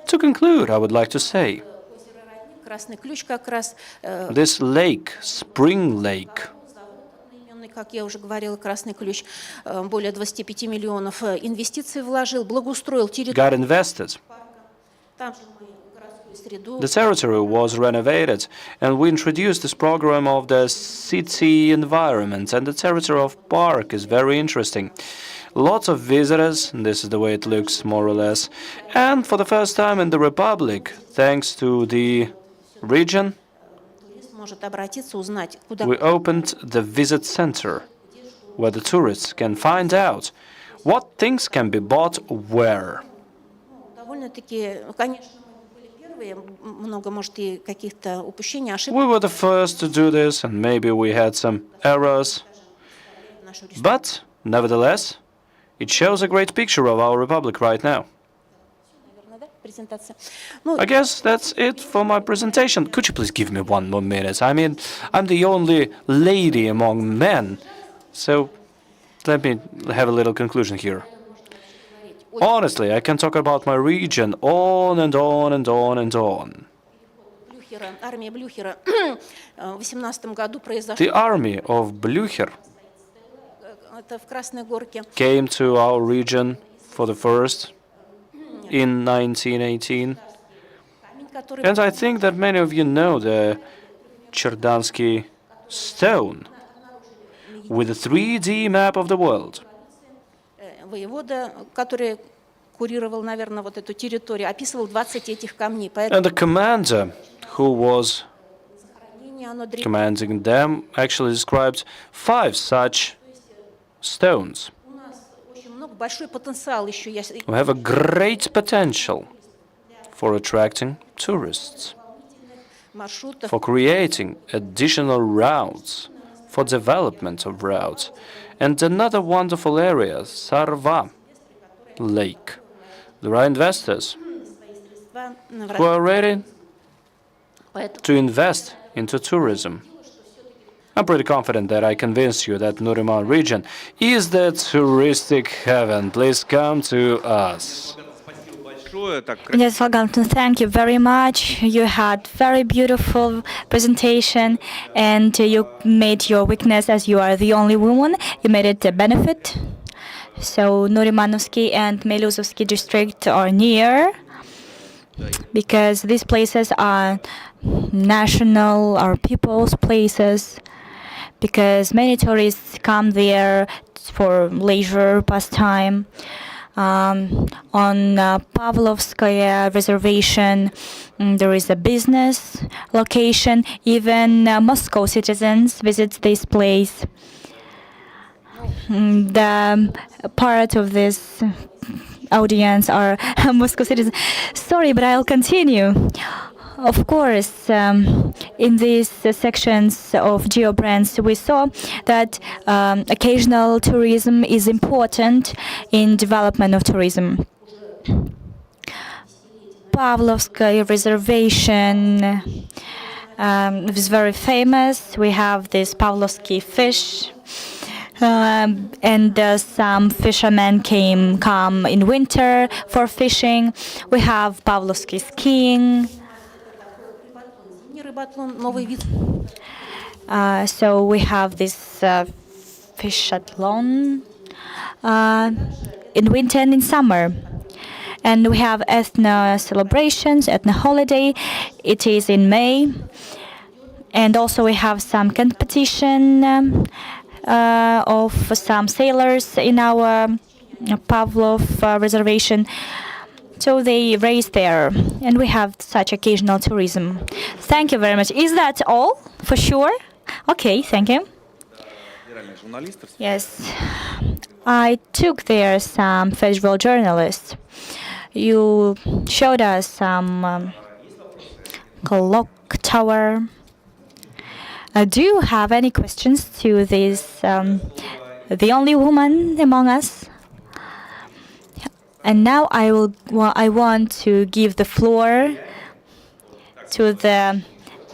To conclude, I would like to say, Красный ключ как раз, this lake, Spring Lake, одноименный, как я уже говорила, Красный ключ, более 25 миллионов инвестиций вложил, благоустроил территорию. got invested. Там же мы городскую среду. The territory was renovated, and we introduced this program of the city environment, and the territory of park is very interesting. Lots of visitors, this is the way it looks more or less, and for the first time in the Republic, thanks to the region, Турист может обратиться, узнать, куда we opened the visit center, where the tourists can find out what things can be bought where. довольно-таки, конечно, мы были первые, много, может, и каких-то упущений, ошибок. We were the first to do this, and maybe we had some errors, but nevertheless, it shows a great picture of our republic right now. I guess that's it for my presentation. Could you please give me 1 more minute? I mean, I'm the only lady among men. So let me have a little conclusion here. Honestly, I can talk about my region on and on and on and on. Армия Блюхера в 18 году произошла. The army of Blücher Это в Красной Горке. came to our region for the first in 1918. And I think that many of you know the Cherdansky stone with a 3D map of the world. Воевода, который курировал, наверное, вот эту территорию, описывал 20 этих камней. And the commander who was commanding them actually described 5 such stones. У нас очень много, большой потенциал еще. We have a great potential for attracting tourists, for creating additional routes, for development of routes. And another wonderful area, Sarva Lake. There are investors who are ready to invest into tourism. I'm pretty confident that I convinced you that Nuriman region is the touristic heaven. Please come to us. Yes, Algamton, thank you very much. You had very beautiful presentation, and you made your weakness as you are the only woman. You made it a benefit. So Nurimanovsky and Meluzovsky district are near, because these places are national or people's places, because many tourists come there for leisure pastime. On Pavlovskaya reservation, there is a business location. Even Moscow citizens visit this place. The part of this audience are Moscow citizens. Sorry, but I'll continue. Of course, in these sections of geo-brands, we saw that occasional tourism is important in development of tourism. Pavlovskaya reservation is very famous. We have this Pavlovsky fish. And some fishermen come in winter for fishing. We have Pavlovsky skiing. So we have this fish athlon in winter and in summer. And we have ethno celebrations, ethno holiday. It is in May. And also we have some competition of some sailors in our Pavlov reservation. So they race there, and we have such occasional tourism. Thank you very much. Is that all? For sure? Okay, thank you. Yes, I took there some federal journalists. You showed us some clock tower. Do you have any questions to this, the only woman among us? And now I want to give the floor to the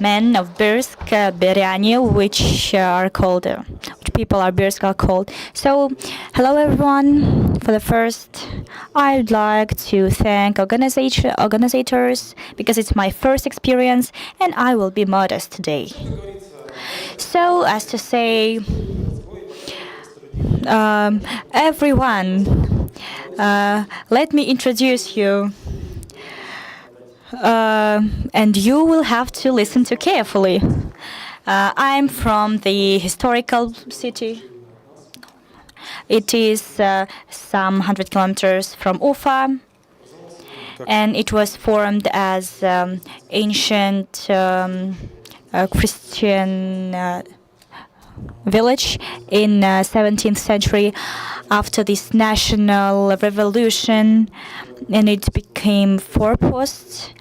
men of Birsk, Beryani, which people are Birsk are called. So, hello everyone. For the first, I'd like to thank organizers, because it's my first experience and I will be modest today. So, as to say, everyone, let me introduce you, and you will have to listen to carefully. I'm from the historical city. It is some 100 kilometers from Ufa, and it was formed as ancient Christian village in 17th century after this national revolution, and it became forepost.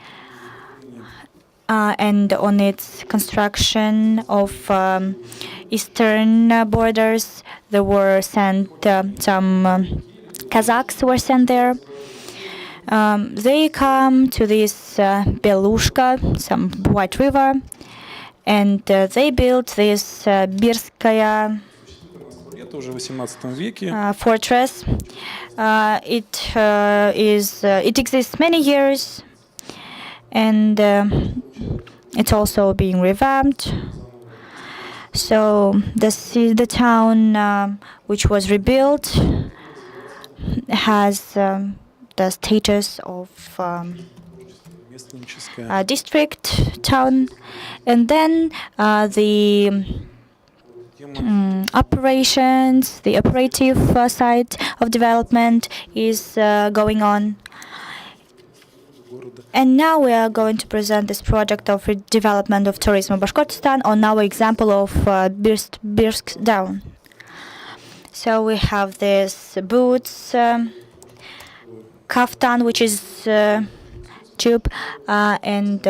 And on its construction of eastern borders, there were sent some Kazakhs were sent there. They come to this Belushka, some white river, and they built this Birskaya Это уже в 18 веке. fortress. It exists many years, and it's also being revamped. So the town which was rebuilt has the status of district town, and then the operations, the operative side of development is going on. And now we are going to present this project of development of tourism of Bashkortostan on our example of Birsk Down. So we have this boots, kaftan, which is tube, and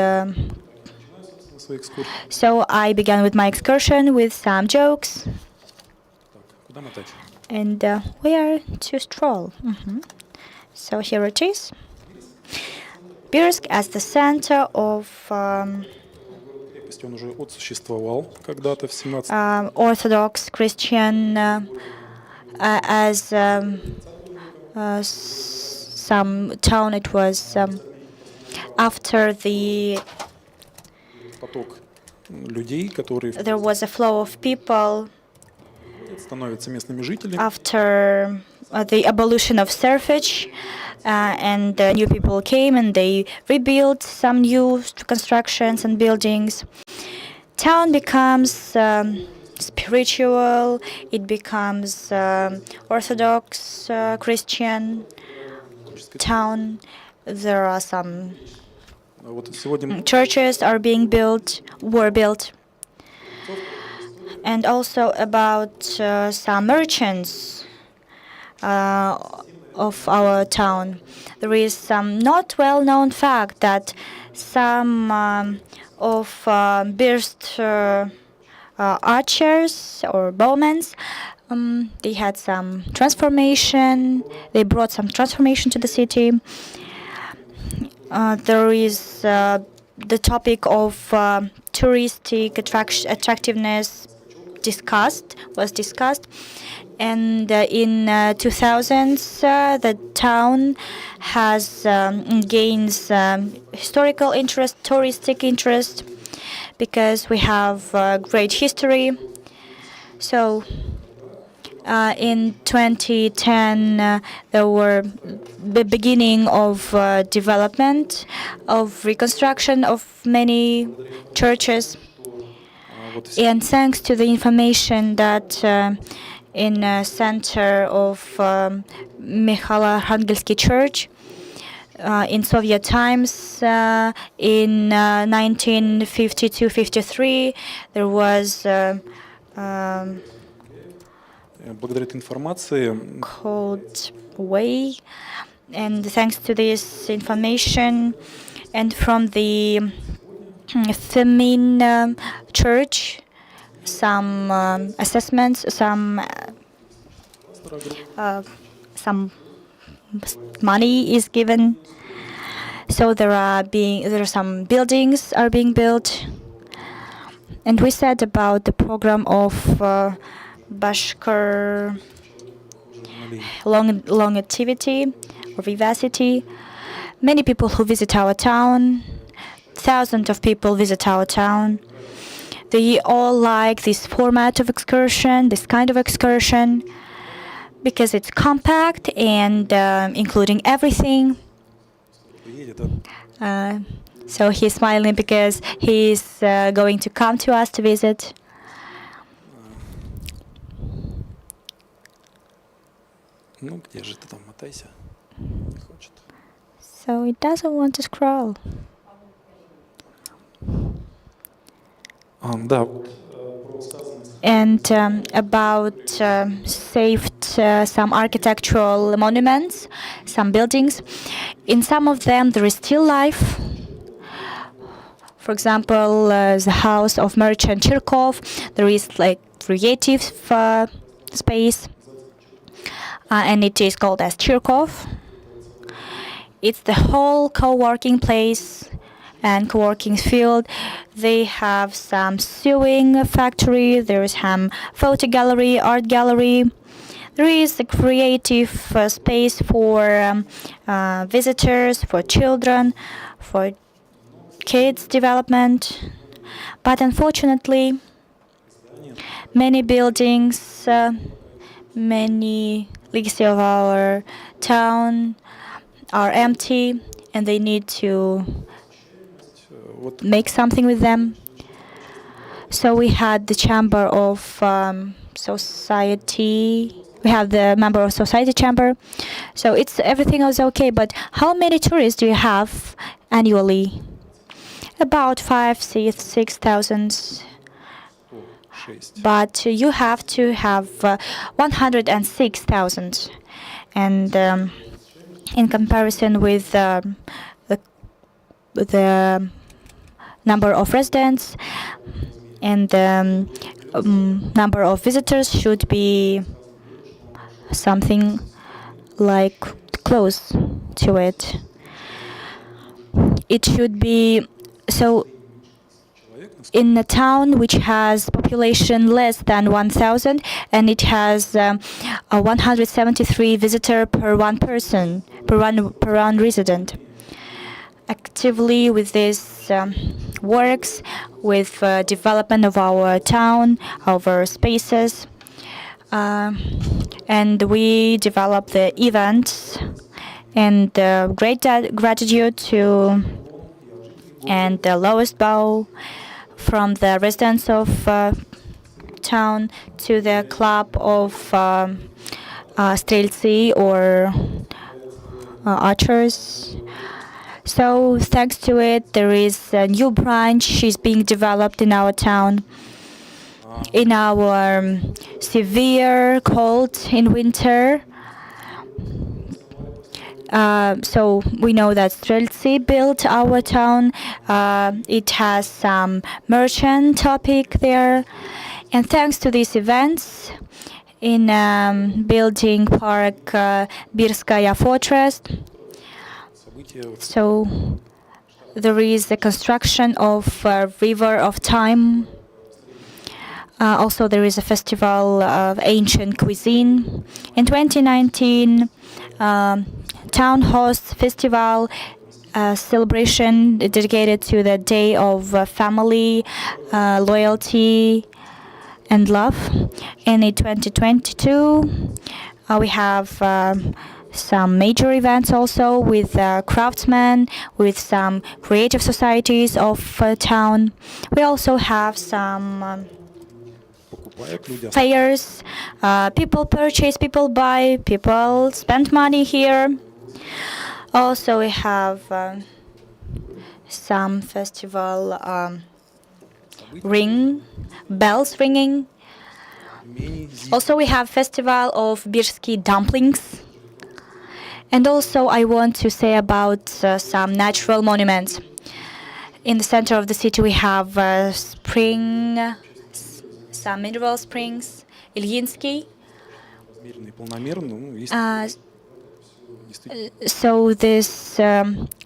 so I began with my excursion with some jokes. And we are to stroll. So here it is. Birsk as the center of Он уже отсуществовал когда-то в 17 Orthodox Christian as some town. It was after поток людей, которые there was a flow of people становятся местными жителями. After the abolition of serfage, and new people came and they rebuilt some new constructions and buildings. Town becomes spiritual, it becomes Orthodox Christian town. There are some churches were built. And also about some merchants of our town. There is some not well-known fact that some of Birsk archers or bowmen, they had some transformation. They brought some transformation to the city. There is the topic of touristic attractiveness was discussed, and in 2000s the town has gains historical interest, touristic interest, because we have great history. So in 2010 there were the beginning of development, of reconstruction of many churches. And thanks to the information that in center of Mikhail Arkhangelsky Church in Soviet times, in 1952-53, there was благодаря этой информации called way, and thanks to this information and from the Femin church, some assessments, some money is given. So there are some buildings are being built, and we said about the program of Bashkir long activity or vivacity. Many people who visit our town. Thousands of people visit our town. They all like this format of excursion, this kind of excursion, because it's compact and including everything. So he's smiling because he's going to come to us to visit. Ну, где же ты там, мотайся. Не хочет. So it doesn't want to scroll. Да. And about saved some architectural monuments, some buildings. In some of them there is still life. For example, the house of merchant Chirkov, there is like creative space, and it is called as Chirkov. it's the whole co-working place and co-working field. They have some sewing factory, there is some photo gallery, art gallery. There is a creative space for visitors, for children, for kids development. But unfortunately, many buildings, many legacy of our town are empty, and they need to make something with them. So we had the chamber of society. We have the member of society chamber. So everything is okay. But how many tourists do you have annually? About 6,000. But you have to have 106,000, and in comparison with the number of residents and number of visitors should be something like close to it. It should be so. In a town which has population less than 1,000, and it has 173 visitors per one person, per one resident. Actively with this works, with development of our town, our spaces, and we develop the events, and great gratitude to and the lowest bow from the residents of town to the club of Streltsy or archers. So thanks to it, there is a new branch is being developed in our town. In our severe cold in winter, so we know that Streltsy built our town. It has some merchant topic there, and thanks to these events, in building park Birskaya Fortress, so there is the construction of River of Time. Also, there is a festival of ancient cuisine. In 2019. Town hosts festival celebration dedicated to the Day of Family, Loyalty, and Love. And in 2022, we have some major events also with craftsmen, with some creative societies of town. We also have some fairs. People purchase, people buy, people spend money here. Also, we have some festival bells ringing. Also, we have festival of Birsky dumplings. And also, I want to say about some natural monuments. In the center of the city, we have some mineral springs, Ilyinsky. So this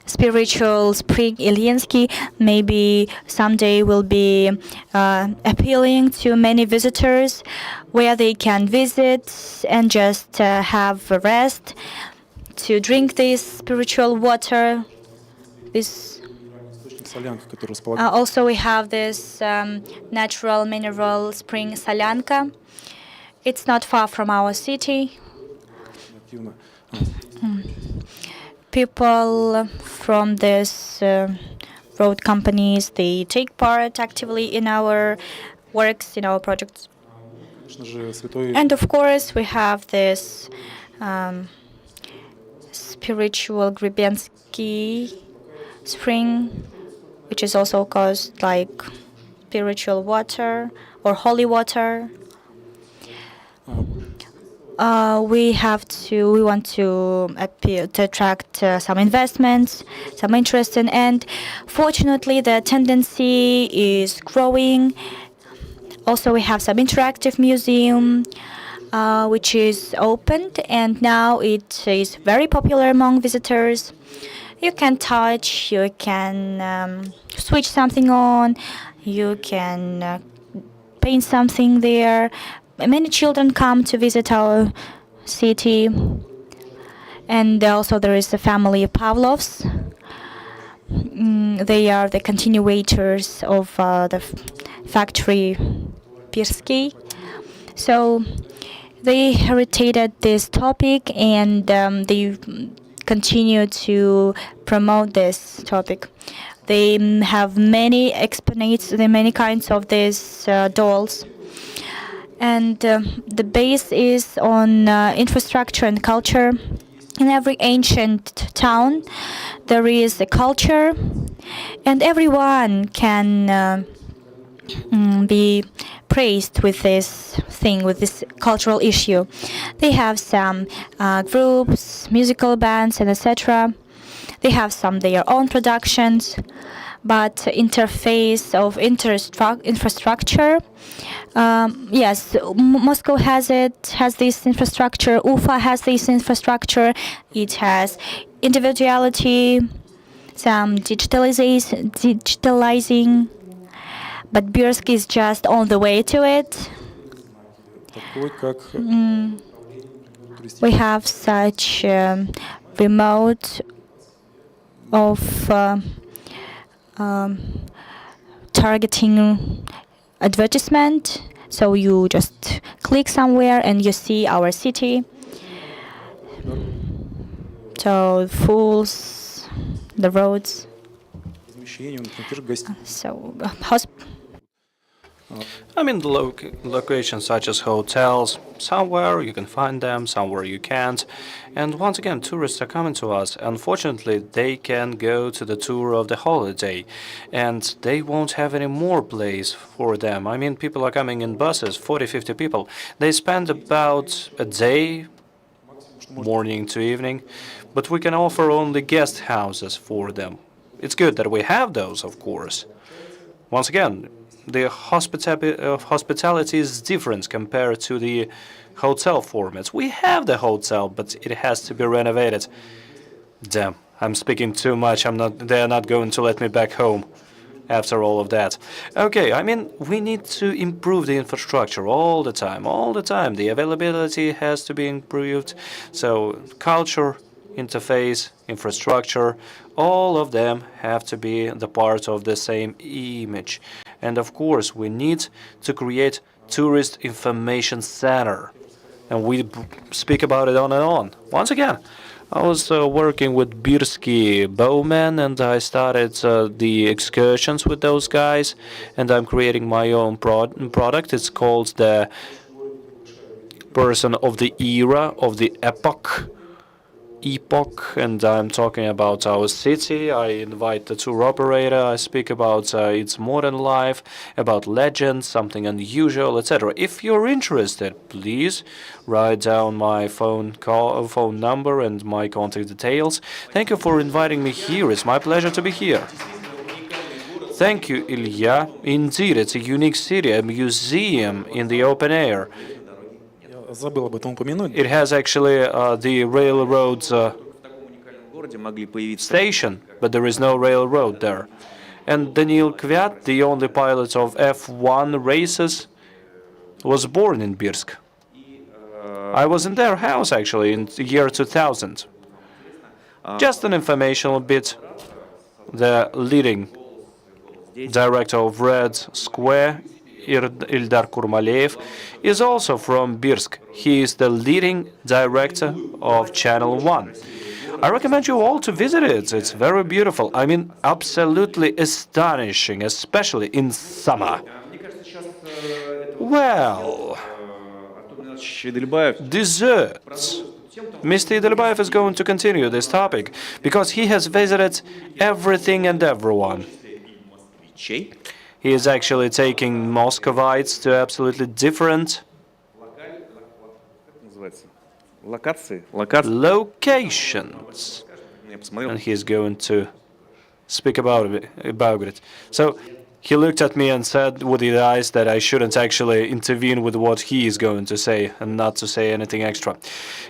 spiritual spring Ilyinsky maybe someday will be appealing to many visitors, where they can visit and just have a rest, to drink this spiritual water. This also we have this natural mineral spring Solyanka. It's not far from our city. People from this road companies, they take part actively in our works, in our projects. And of course, we have this spiritual Gribensky spring, which is also called like spiritual water or holy water. We want to attract some investments, some interest in, and fortunately the tendency is growing. Also, we have some interactive museum, which is opened, and now it is very popular among visitors. You can touch, you can switch something on, you can paint something there. Many children come to visit our city. And also there is a family of Pavlovs. They are the continuators of the factory Birsky. So they inherited this topic, and they continue to promote this topic. They have many exponents, there are many kinds of these dolls. And the base is on infrastructure and culture. In every ancient town, there is a culture, and everyone can be praised with this thing, with this cultural issue. They have some groups, musical bands, and etc. They have some their own productions, but interface of infrastructure. Yes, Moscow has this infrastructure. Ufa has this infrastructure. It has individuality, some digitalizing, but Birsk is just on the way to it. We have such remote of targeting advertisement, so you just click somewhere and you see our city. So fools, the roads. So I mean, the locations such as hotels, somewhere you can find them, somewhere you can't. And once again, tourists are coming to us. Unfortunately, they can go to the tour of the holiday, and they won't have any more place for them. I mean, people are coming in buses, 40, 50 people. They spend about a day, morning to evening, but we can offer only guest houses for them. It's good that we have those, of course. Once again, the hospitality is different compared to the hotel formats. We have the hotel, but it has to be renovated. Damn, I'm speaking too much. They're not going to let me back home after all of that. Okay, I mean, we need to improve the infrastructure all the time, all the time. The availability has to be improved. So culture, interface, infrastructure, all of them have to be the part of the same image. And of course, we need to create tourist information center. And we speak about it on and on. Once again, I was working with Birsky Bowman, and I started the excursions with those guys, and I'm creating my own product. It's called the Person of the Era, of the Epoch, and I'm talking about our city. I invite the tour operator. I speak about its modern life, about legends, something unusual, etc. If you're interested, please write down my phone number and my contact details. Thank you for inviting me here. It's my pleasure to be here. Thank you, Ilya. Indeed, it's a unique city, a museum in the open air. It has actually the railroad station, but there is no railroad there. And Daniil Kvyat, the only pilot of F1 races, was born in Birsk. I was in their house, actually, in the year 2000. Just an informational bit. The leading director of Red Square, Ildar Kurmalev, is also from Birsk. He is the leading director of Channel 1. I recommend you all to visit it. It's very beautiful. I mean, absolutely astonishing, especially in summer. Well, desserts. Mr. Idalbayev is going to continue this topic because he has visited everything and everyone. He is actually taking Muscovites to absolutely different locations. And he is going to speak about it. So He looked at me and said with his eyes that I shouldn't actually intervene with what he is going to say and not to say anything extra.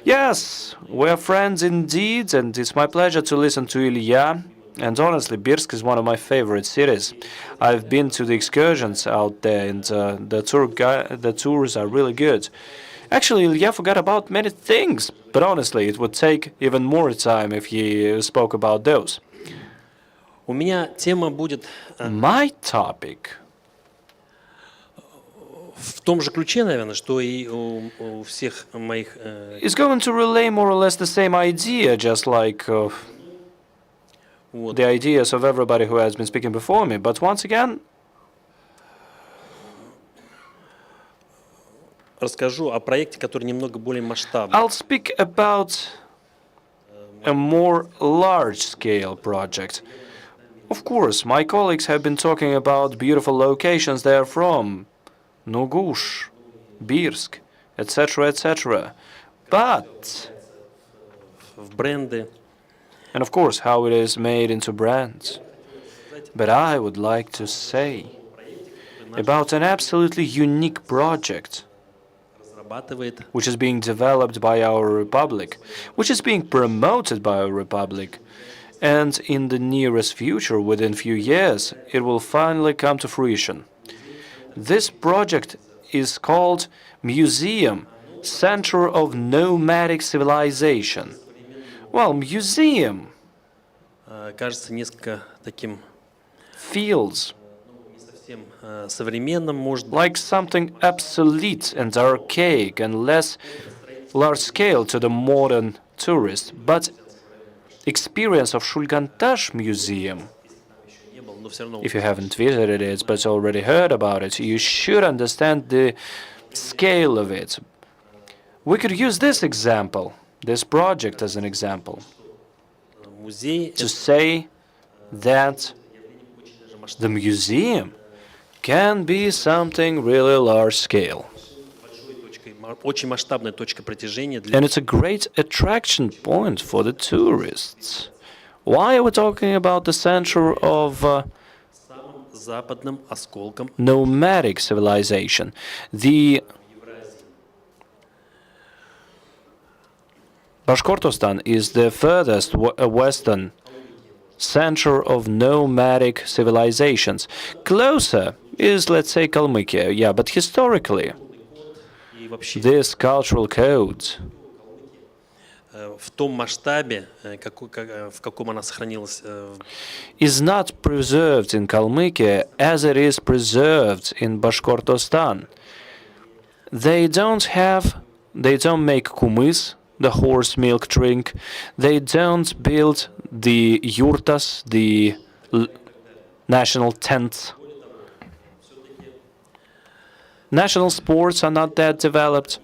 Yes, we're friends indeed, and it's my pleasure to listen to Ilya. And honestly, Birsk is one of my favorite cities. I've been to the excursions out there, and the tours are really good. Actually, Ilya forgot about many things, but honestly, it would take even more time if he spoke about those. У меня тема будет My topic в том же ключе, наверное, что и у всех моих... is going to relay more or less the same idea, just like the ideas of everybody who has been speaking before me. But once again, Расскажу о проекте, который немного более масштабный. I'll speak about a more large-scale project. Of course, my colleagues have been talking about beautiful locations they are from, Nugush, Birsk, etc., etc. But, В бренды. and of course, how it is made into brands. But I would like to say about an absolutely unique project which is being developed by our republic, which is being promoted by our republic, and in the nearest future, within few years, it will finally come to fruition. This project is called Museum, Center of Nomadic Civilization. Well, museum Кажется несколько таким feels совсем современным, может быть. like something obsolete and archaic and less large-scale to the modern tourist, but experience of Shulgantash Museum, if you haven't visited it but already heard about it, you should understand the scale of it. We could use this example, this project as an example, to say that the museum can be something really large-scale. Очень масштабная точка притяжения для... And it's a great attraction point for the tourists. Why are we talking about the center of западным осколком nomadic civilization? The Bashkortostan is the furthest western center of nomadic civilizations. Closer is, let's say, Kalmykia, yeah, but historically, this cultural code в том масштабе, в каком она сохранилась, is not preserved in Kalmykia as it is preserved in Bashkortostan. They don't make kumys, the horse milk drink. They don't build the yurtas, the national tents. National sports are not that developed.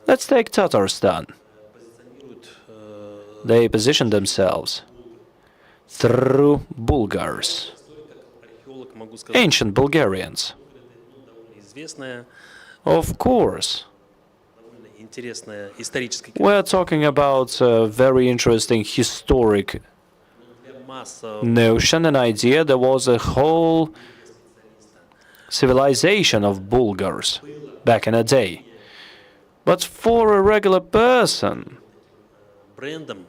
Let's take Tatarstan. They position themselves through Bulgars, ancient Bulgarians. известная, Of course, интересная историческая we're talking about a very interesting historic масса notion and idea. There was a whole civilization of Bulgars back in the day. But for a regular person, брендом,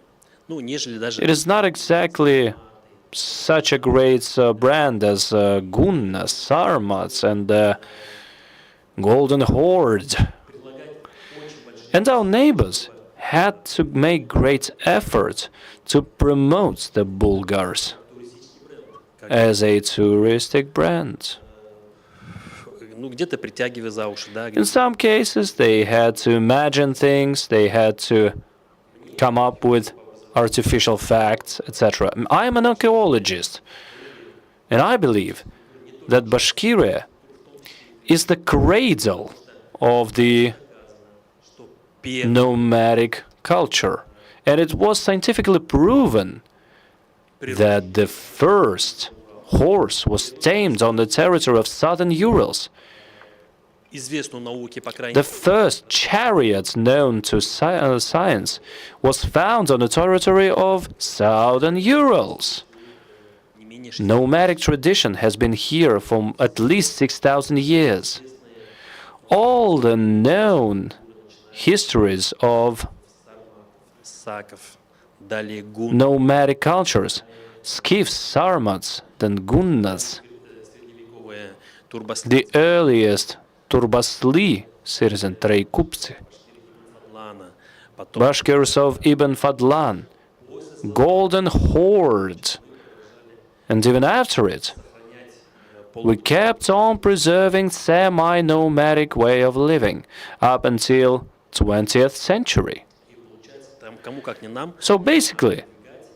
ну, нежели даже it is not exactly such a great brand as Gunnas, Sarmats, and Golden Horde. And our neighbors had to make great effort to promote the Bulgars as a touristic brand. ну, где-то притягивая за уши, да, In some cases, they had to imagine things, they had to come up with artificial facts, etc. I am an archaeologist, and I believe that Bashkiria is the cradle of the nomadic culture, and it was scientifically proven that the first horse was tamed on the territory of southern Urals. известно науке, по крайней The first chariot known to science was found on the territory of southern Urals. Nomadic tradition has been here for at least 6,000 years. All the known histories of nomadic cultures, Skifs, Sarmats, then Gunnas, the earliest Turbasli citizen Treykupsi, Bashkirs of Ibn Fadlan, Golden Horde, and even after it, we kept on preserving semi-nomadic way of living up until 20th century. So basically,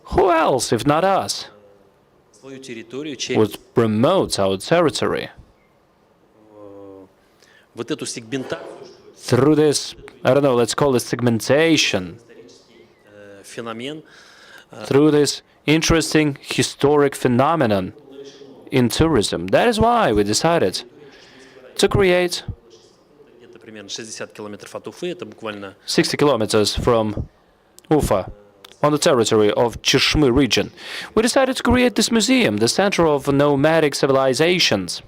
who else, if not us, would promote our territory? Through this, I don't know, let's call it segmentation, through this interesting historic phenomenon in tourism. That is why we decided to create 60 kilometers from Ufa, on the territory of Chishmy region. We decided to create this museum, the center of nomadic civilizations.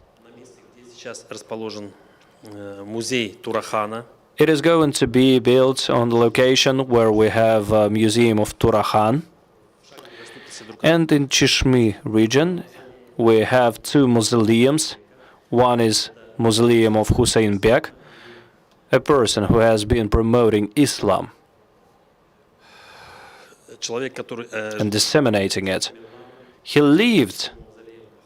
It is going to be built on the location where we have a museum of Turakhan. And in Chishmy region, we have two mausoleums. One is mausoleum of Hussein Bek, a person who has been promoting Islam and disseminating it. He lived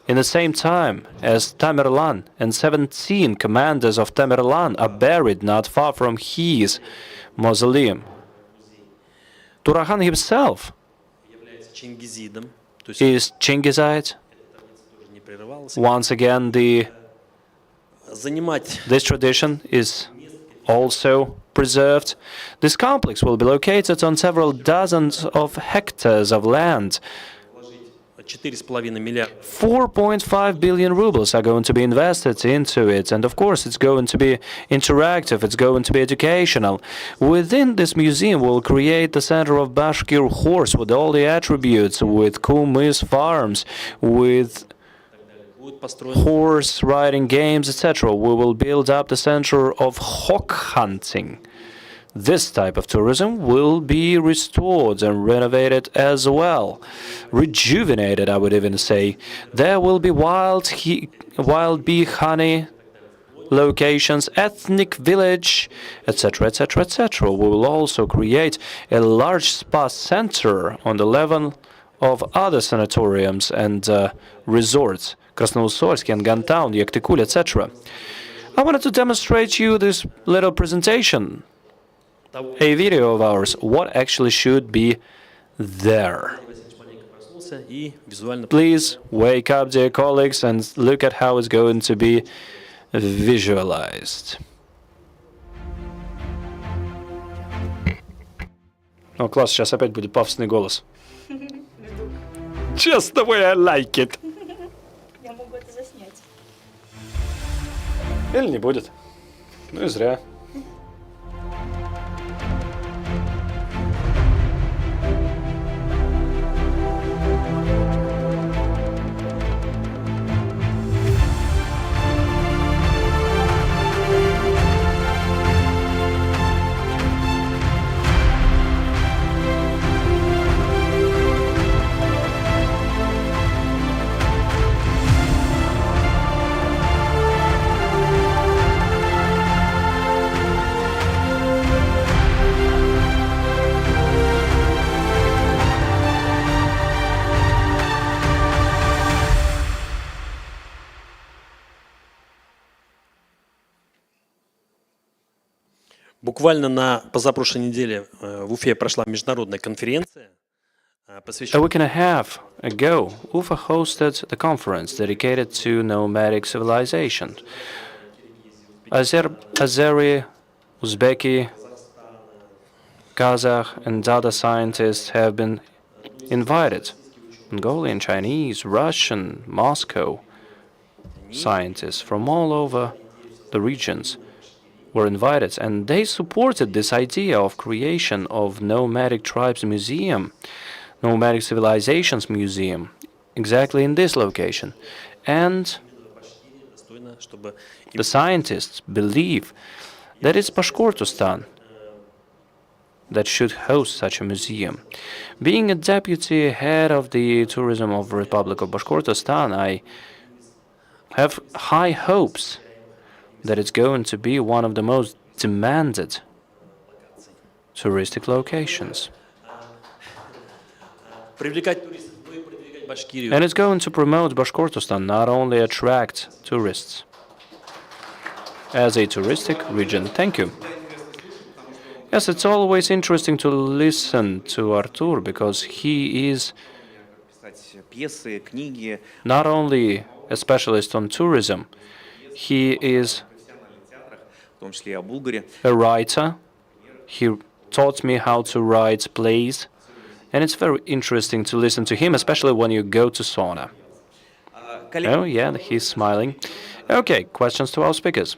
in the same time as Tamerlan, and 17 commanders of Tamerlan are buried not far from his mausoleum. Turakhan himself is Chingizite. Once again, this tradition is also preserved. This complex will be located on several dozens of hectares of land. 4.5 billion rubles are going to be invested into it, and of course it's going to be interactive, it's going to be educational. Within this museum we'll create the center of Bashkir horse with all the attributes, with kumis farms, with horse riding games, etc. We will build up the center of hawk hunting. This type of tourism will be restored and renovated as well. Rejuvenated, I would even say. There will be wild bee honey locations, ethnic village, etc., etc., etc. We will also create a large spa center on the level of other sanatoriums and resorts, Krasnoussolsk, Yangon, Yaktikul, etc. I wanted to demonstrate you this little presentation, a video of ours, what actually should be there. Please wake up, dear colleagues, and look at how it's going to be visualized. О, класс, сейчас опять будет пафосный голос. Just the way I like it. Я могу это заснять. Или не будет. Ну и зря. Буквально на позапрошлой неделе в Уфе прошла международная конференция, A week and a half ago, Ufa hosted the conference dedicated to nomadic civilization. Azeri, Uzbeki, Kazakh, and other scientists have been invited. Mongolian, Chinese, Russian, Moscow scientists from all over the regions were invited, and they supported this idea of creation of Nomadic Tribes Museum, Nomadic Civilizations Museum, exactly in this location. And the scientists believe that it's Bashkortostan that should host such a museum. Being a deputy head of the tourism of the Republic of Bashkortostan, I have high hopes that it's going to be one of the most demanded touristic locations. And it's going to promote Bashkortostan, not only attract tourists. As a touristic region. Thank you. Yes, it's always interesting to listen to Artur because he is not only a specialist on tourism, he is a writer. He taught me how to write plays, and it's very interesting to listen to him, especially when you go to sauna. Oh, yeah, he's smiling. Okay, questions to our speakers.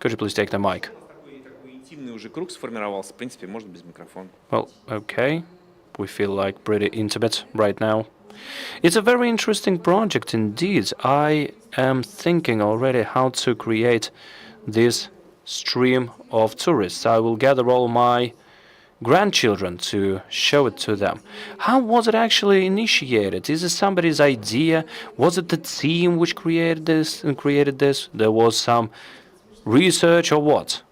Could you please take the mic? Well, okay. We feel like pretty intimate right now. It's a very interesting project indeed. I am thinking already how to create this stream of tourists. I will gather all my grandchildren to show it to them. How was it actually initiated? Is it somebody's idea? Was it the team which created this? There was some research or what?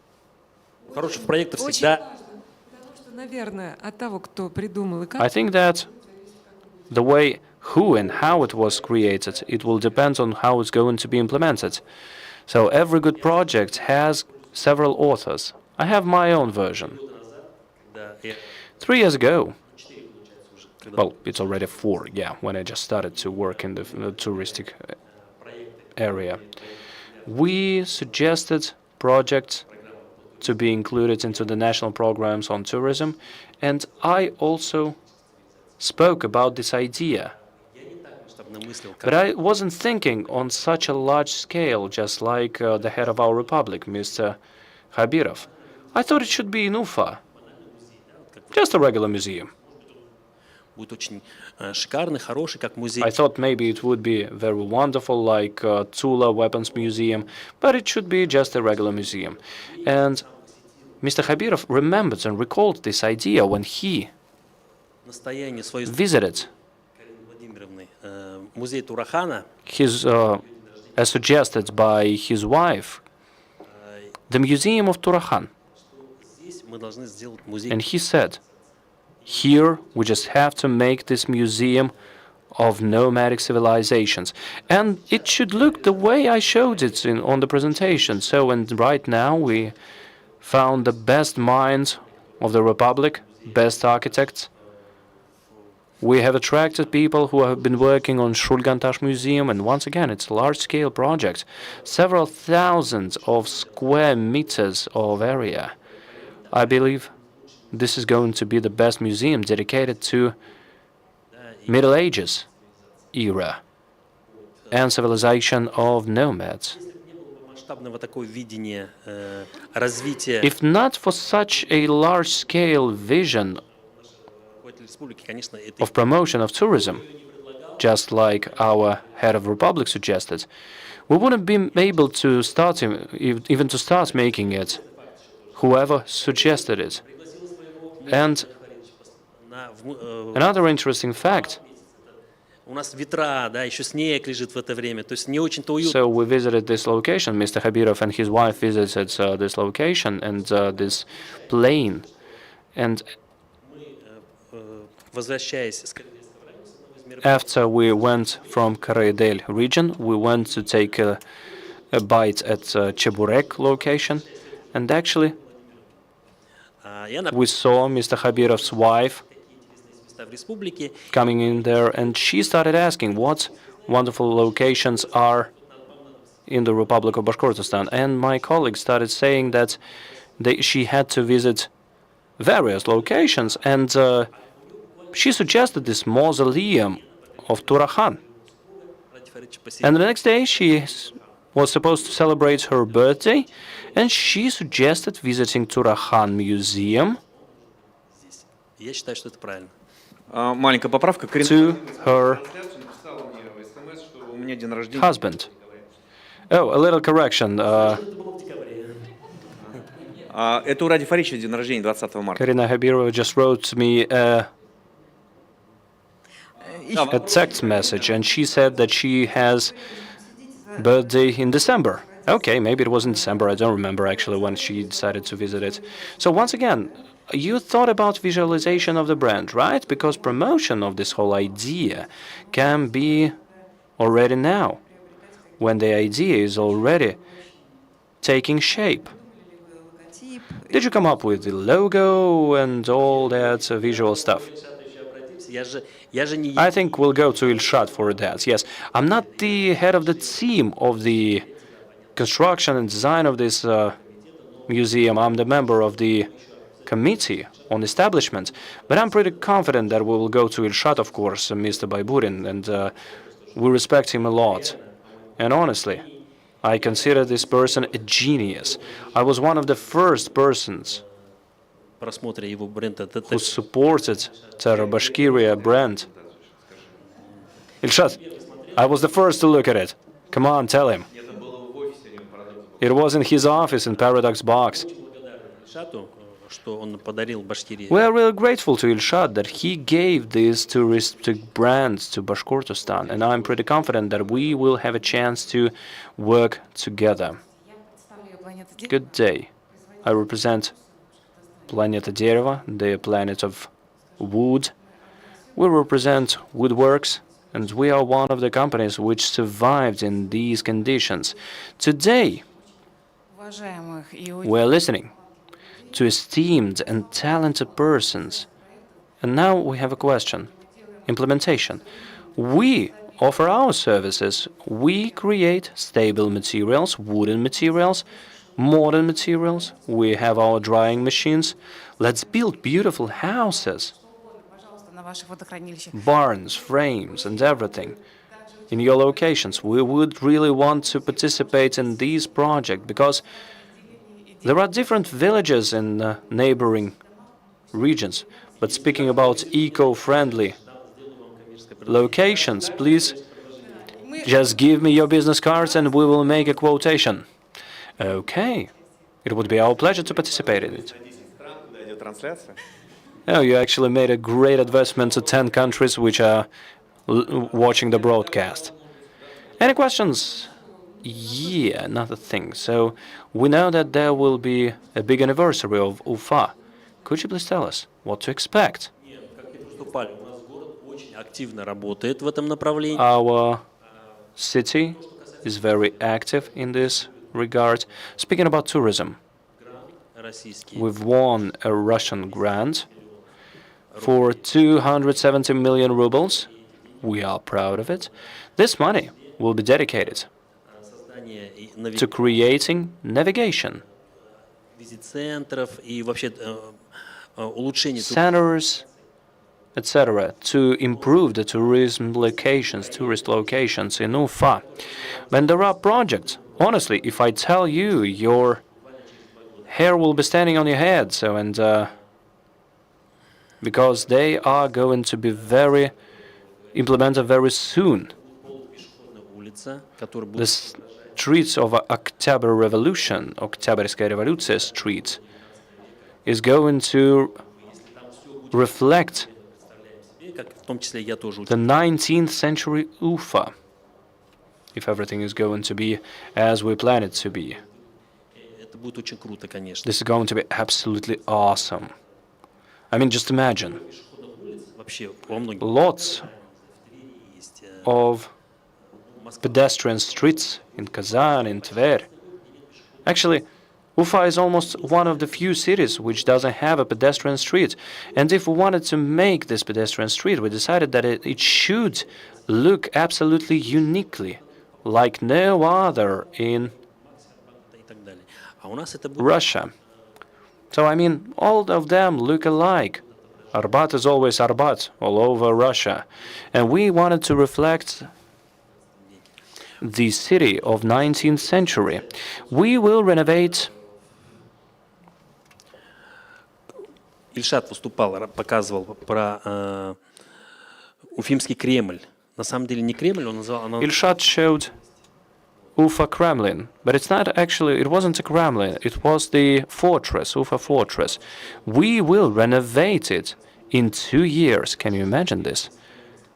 I think that the way who and how it was created, it will depend on how it's going to be implemented. So every good project has several authors. I have my own version. 3 years ago, well, it's already 4, yeah, when I just started to work in the touristic area, we suggested projects to be included into the national programs on tourism, and I also spoke about this idea. But I wasn't thinking on such a large scale, just like the head of our republic, Mr. Khabirov. I thought it should be in Ufa, just a regular museum. I thought maybe it would be very wonderful, like Tula Weapons Museum, but it should be just a regular museum. And Mr. Khabirov remembered and recalled this idea when he visited his, as suggested by his wife, the Museum of Turakhan. And he said, here we just have to make this museum of nomadic civilizations. And it should look the way I showed it on the presentation. So, and right now we found the best minds of the Republic, best architects. We have attracted people who have been working on Shulgantash Museum, and once again, it's a large-scale project. Several thousands of square meters of area. I believe this is going to be the best museum dedicated to Middle Ages era and civilization of nomads. If not for such a large-scale vision of promotion of tourism, just like our head of republic suggested, we wouldn't be able to start even to start making it, whoever suggested it. And another interesting fact. So we visited this location. Mr. Khabirov and his wife visited this location and this plain. And after we went from Karaidel region, we went to take a bite at Cheburek location. And actually, we saw Mr. Khabirov's wife coming in there, and she started asking what wonderful locations are in the Republic of Bashkortostan. And my colleague started saying that she had to visit various locations, and she suggested this mausoleum of Turakhan. And the next day she was supposed to celebrate her birthday, and she suggested visiting Turakhan Museum. Маленькая поправка. to her У меня день рождения. husband. Oh, a little correction. Это у Ради Фарича день рождения 20 марта. Karina Habirova just wrote me a text message, and she said that she has birthday in December. Okay, maybe it was in December. I don't remember actually when she decided to visit it. So once again, you thought about visualization of the brand, right? Because promotion of this whole idea can be already now, when the idea is already taking shape. Did you come up with the logo and all that visual stuff? I think we'll go to Ilshad for that, yes. I'm not the head of the team of the construction and design of this museum. I'm the member of the committee on establishment, but I'm pretty confident that we will go to Ilshad, of course, Mr. Bayburin, and we respect him a lot. And honestly, I consider this person a genius. I was one of the first persons who supported Terra Bashkiria brand. Ilshad, I was the first to look at it. Come on, tell him. It was in his office in Paradox Box. We are really grateful to Ilshad that he gave this touristic brand to Bashkortostan, and I'm pretty confident that we will have a chance to work together. Good day. I represent Planeta Dereva, the planet of wood. We represent woodworks, and we are one of the companies which survived in these conditions. Today, we are listening to esteemed and talented persons. And now we have a question. Implementation. We offer our services. We create stable materials, wooden materials, modern materials. We have our drying machines. Let's build beautiful houses, barns, frames, and everything in your locations. We would really want to participate in this project because there are different villages in neighboring regions. But speaking about eco-friendly locations, please just give me your business cards and we will make a quotation. Okay. It would be our pleasure to participate in it. Oh, you actually made a great advertisement to 10 countries which are watching the broadcast. Any questions? Yeah, another thing. So, we know that there will be a big anniversary of Ufa. Could you please tell us what to expect? Our city is very active in this regard. Speaking about tourism, we've won a Russian grant for 270 million rubles. We are proud of it. This money will be dedicated to creating navigation centers, etc., to improve the tourism locations, tourist locations in Ufa. When there are projects, honestly, if I tell you, your hair will be standing on your head. So, and because they are going to be implemented very soon. The streets of October Revolution, Oktyabrskaya Revoluция street, is going to reflect the 19th century Ufa, if everything is going to be as we plan it to be. This is going to be absolutely awesome. I mean, just imagine. Lots of pedestrian streets in Kazan, in Tver. Actually, Ufa is almost one of the few cities which doesn't have a pedestrian street. And if we wanted to make this pedestrian street, we decided that it should look absolutely uniquely, like no other in Russia. So, I mean, all of them look alike. Arbat is always Arbat all over Russia. And we wanted to reflect the city of 19th century. We will renovate. Ильшат выступал, показывал про Уфимский Кремль. На самом деле не Кремль, он назвал... Ilshad showed Ufa Kremlin, but it's not actually, it wasn't a Kremlin, it was the fortress, Ufa fortress. We will renovate it in 2 years. Can you imagine this?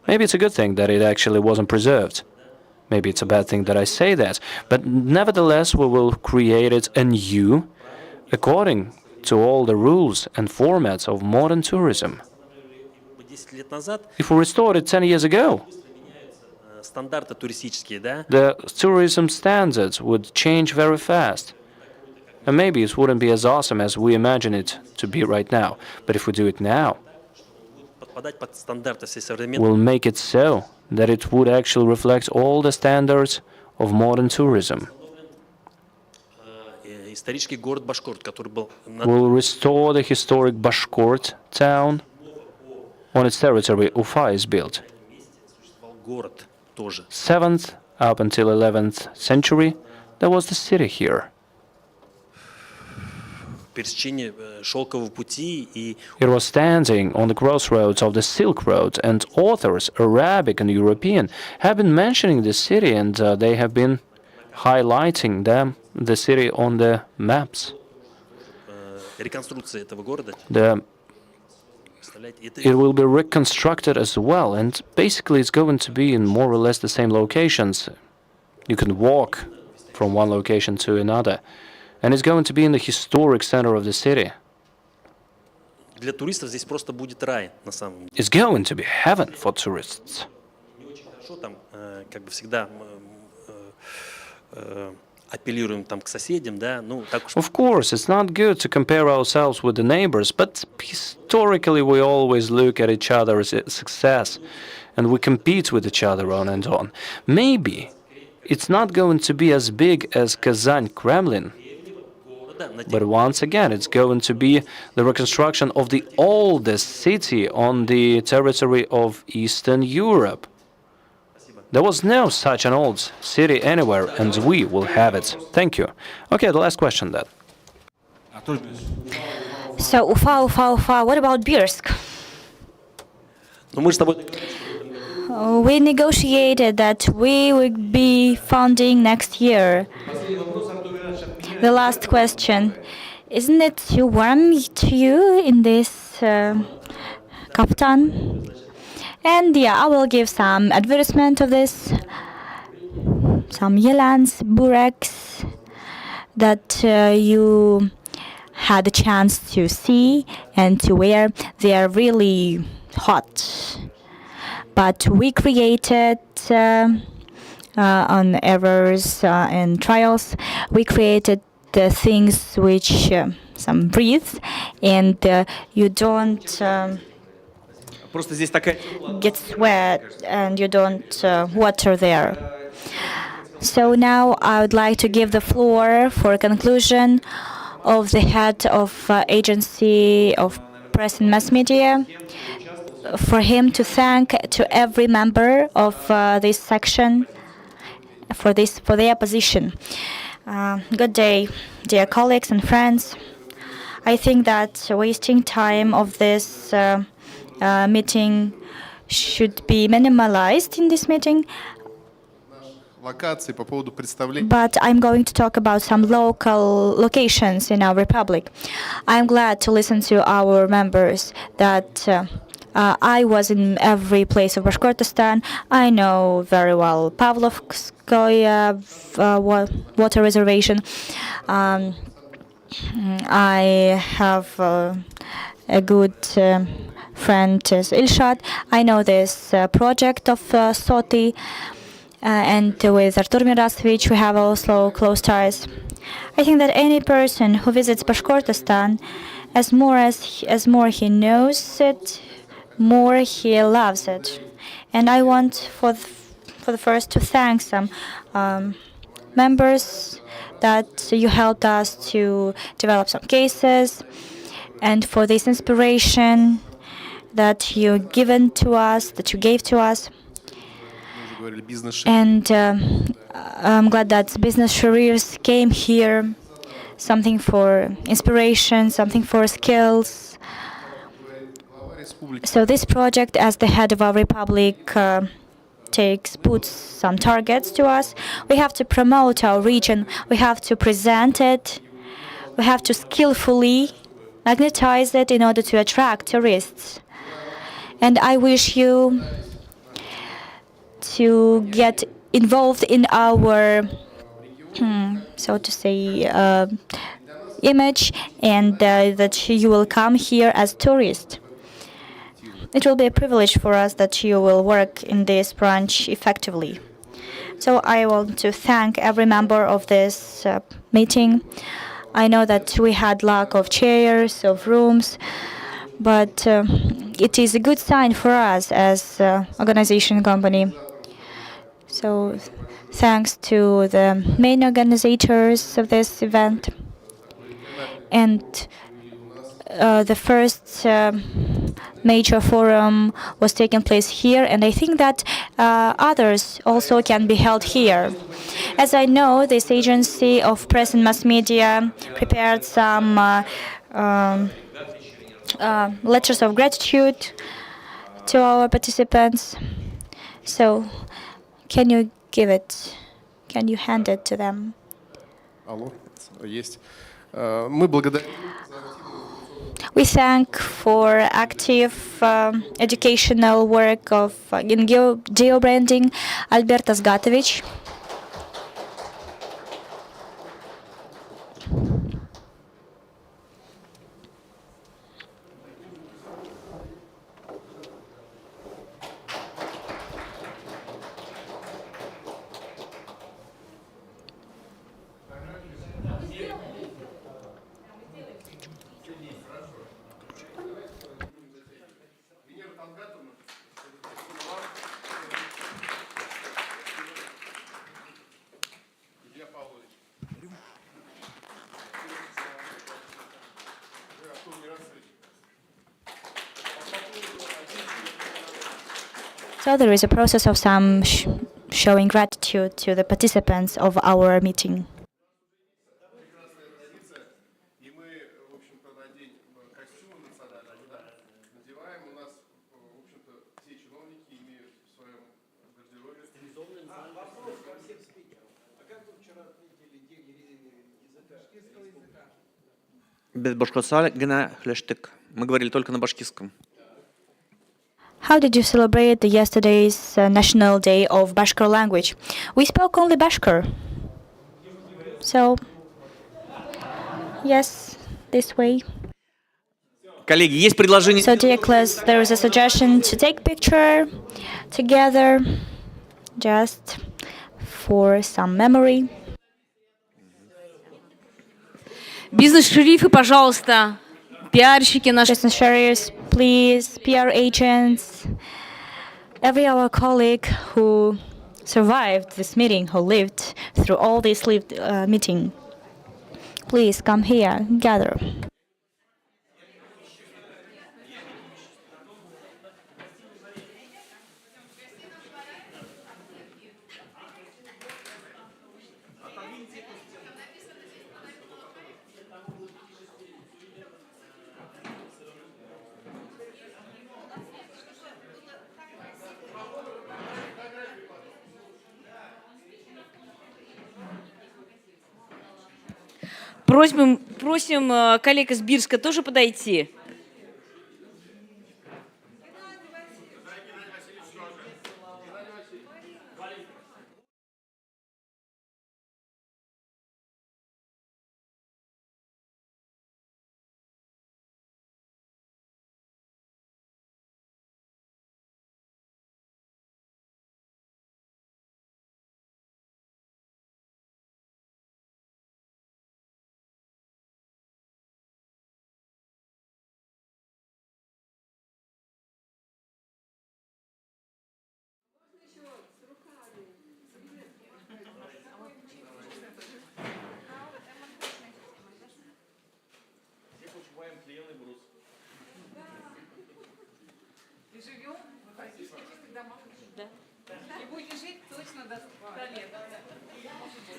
Maybe it's a good thing that it actually wasn't preserved. Maybe it's a bad thing that I say that, but nevertheless we will create it anew according to all the rules and formats of modern tourism. 10 лет назад If we restored it 10 years ago, стандарты туристические, да? the tourism standards would change very fast. And maybe it wouldn't be as awesome as we imagine it to be right now. But if we do it now, Подпадать под стандарты всей современной... we'll make it so that it would actually reflect all the standards of modern tourism. Исторический город Башкорт, который был... We'll restore the historic Bashkort town. On its territory, Ufa is built. Город тоже. 7th up until 11th century, there was the city here. Пересечение шелкового пути и... It was standing on the crossroads of the Silk Road, and authors, Arabic and European, have been mentioning this city, and they have been highlighting the city on the maps. Реконструкция этого города... It will be reconstructed as well, and basically it's going to be in more or less the same locations. You can walk from one location to another, and it's going to be in the historic center of the city. Для туристов здесь просто будет рай, на самом деле. It's going to be heaven for tourists. Не очень хорошо там, как бы всегда апеллируем там к соседям, да, ну так уж. Of course, it's not good to compare ourselves with the neighbors, but historically we always look at each other's success, and we compete with each other on and on. Maybe it's not going to be as big as Kazan Kremlin, but once again, it's going to be the reconstruction of the oldest city on the territory of Eastern Europe. There was no such an old city anywhere, and we will have it. Thank you. Okay, the last question then. So, Ufa, what about Birsk? Ну мы с тобой... We negotiated that we would be founding next year. The last question. Isn't it too warm to you in this kaftan? And yeah, I will give some advertisement of this. Some yelans, bureks that you had a chance to see and to wear. They are really hot. But we created on errors and trials, we created the things which some breathe, and you don't get sweat and you don't water there. So now I would like to give the floor for a conclusion of the head of Agency of Press and Mass Media, for him to thank to every member of this section for their position. Good day, dear colleagues and friends. I think that wasting time of this meeting should be minimalized in this meeting. But I'm going to talk about some local locations in our republic. I'm glad to listen to our members that I was in every place of Bashkortostan. I know very well Pavlovskoye water reservation. I have a good friend is Ilshad. I know this project of Soti, and with Artur Mirasovich we have also close ties. I think that any person who visits Bashkortostan, as more he knows it, more he loves it. And I want for the first to thank some members that you helped us to develop some cases, and for this inspiration that you gave to us. And I'm glad that business careers came here, something for inspiration, something for skills. So this project, as the head of our republic, puts some targets to us. We have to promote our region. We have to present it. We have to skillfully magnetize it in order to attract tourists. And I wish you to get involved in our, so to say, image, and that you will come here as tourists. It will be a privilege for us that you will work in this branch effectively. So I want to thank every member of this meeting. I know that we had lack of chairs, of rooms, but it is a good sign for us as organization company. So thanks to the main organizers of this event. And the first major forum was taking place here, and I think that others also can be held here. As I know, this agency of press and mass media prepared some letters of gratitude to our participants. So, can you give it? Can you hand it to them? Алло, есть. Мы благодарим. We thank for active educational work in geo-branding Albert Asgatovich. So there is a process of some showing gratitude to the participants of our meeting. Без башкортса гына хлештык. Мы говорили только на башкирском. How did you celebrate yesterday's National Day of Bashkir language? We spoke only Bashkir. So, yes, this way. Коллеги, есть предложение. So, dear class, there is a suggestion to take picture together, just for some memory. Бизнес-шерифы, пожалуйста, пиарщики наши. Business please, PR agents, every our colleague who survived this meeting, who lived through all this meeting, please come here, gather. Просим коллег из Бирска тоже подойти.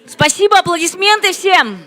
Спасибо, аплодисменты всем!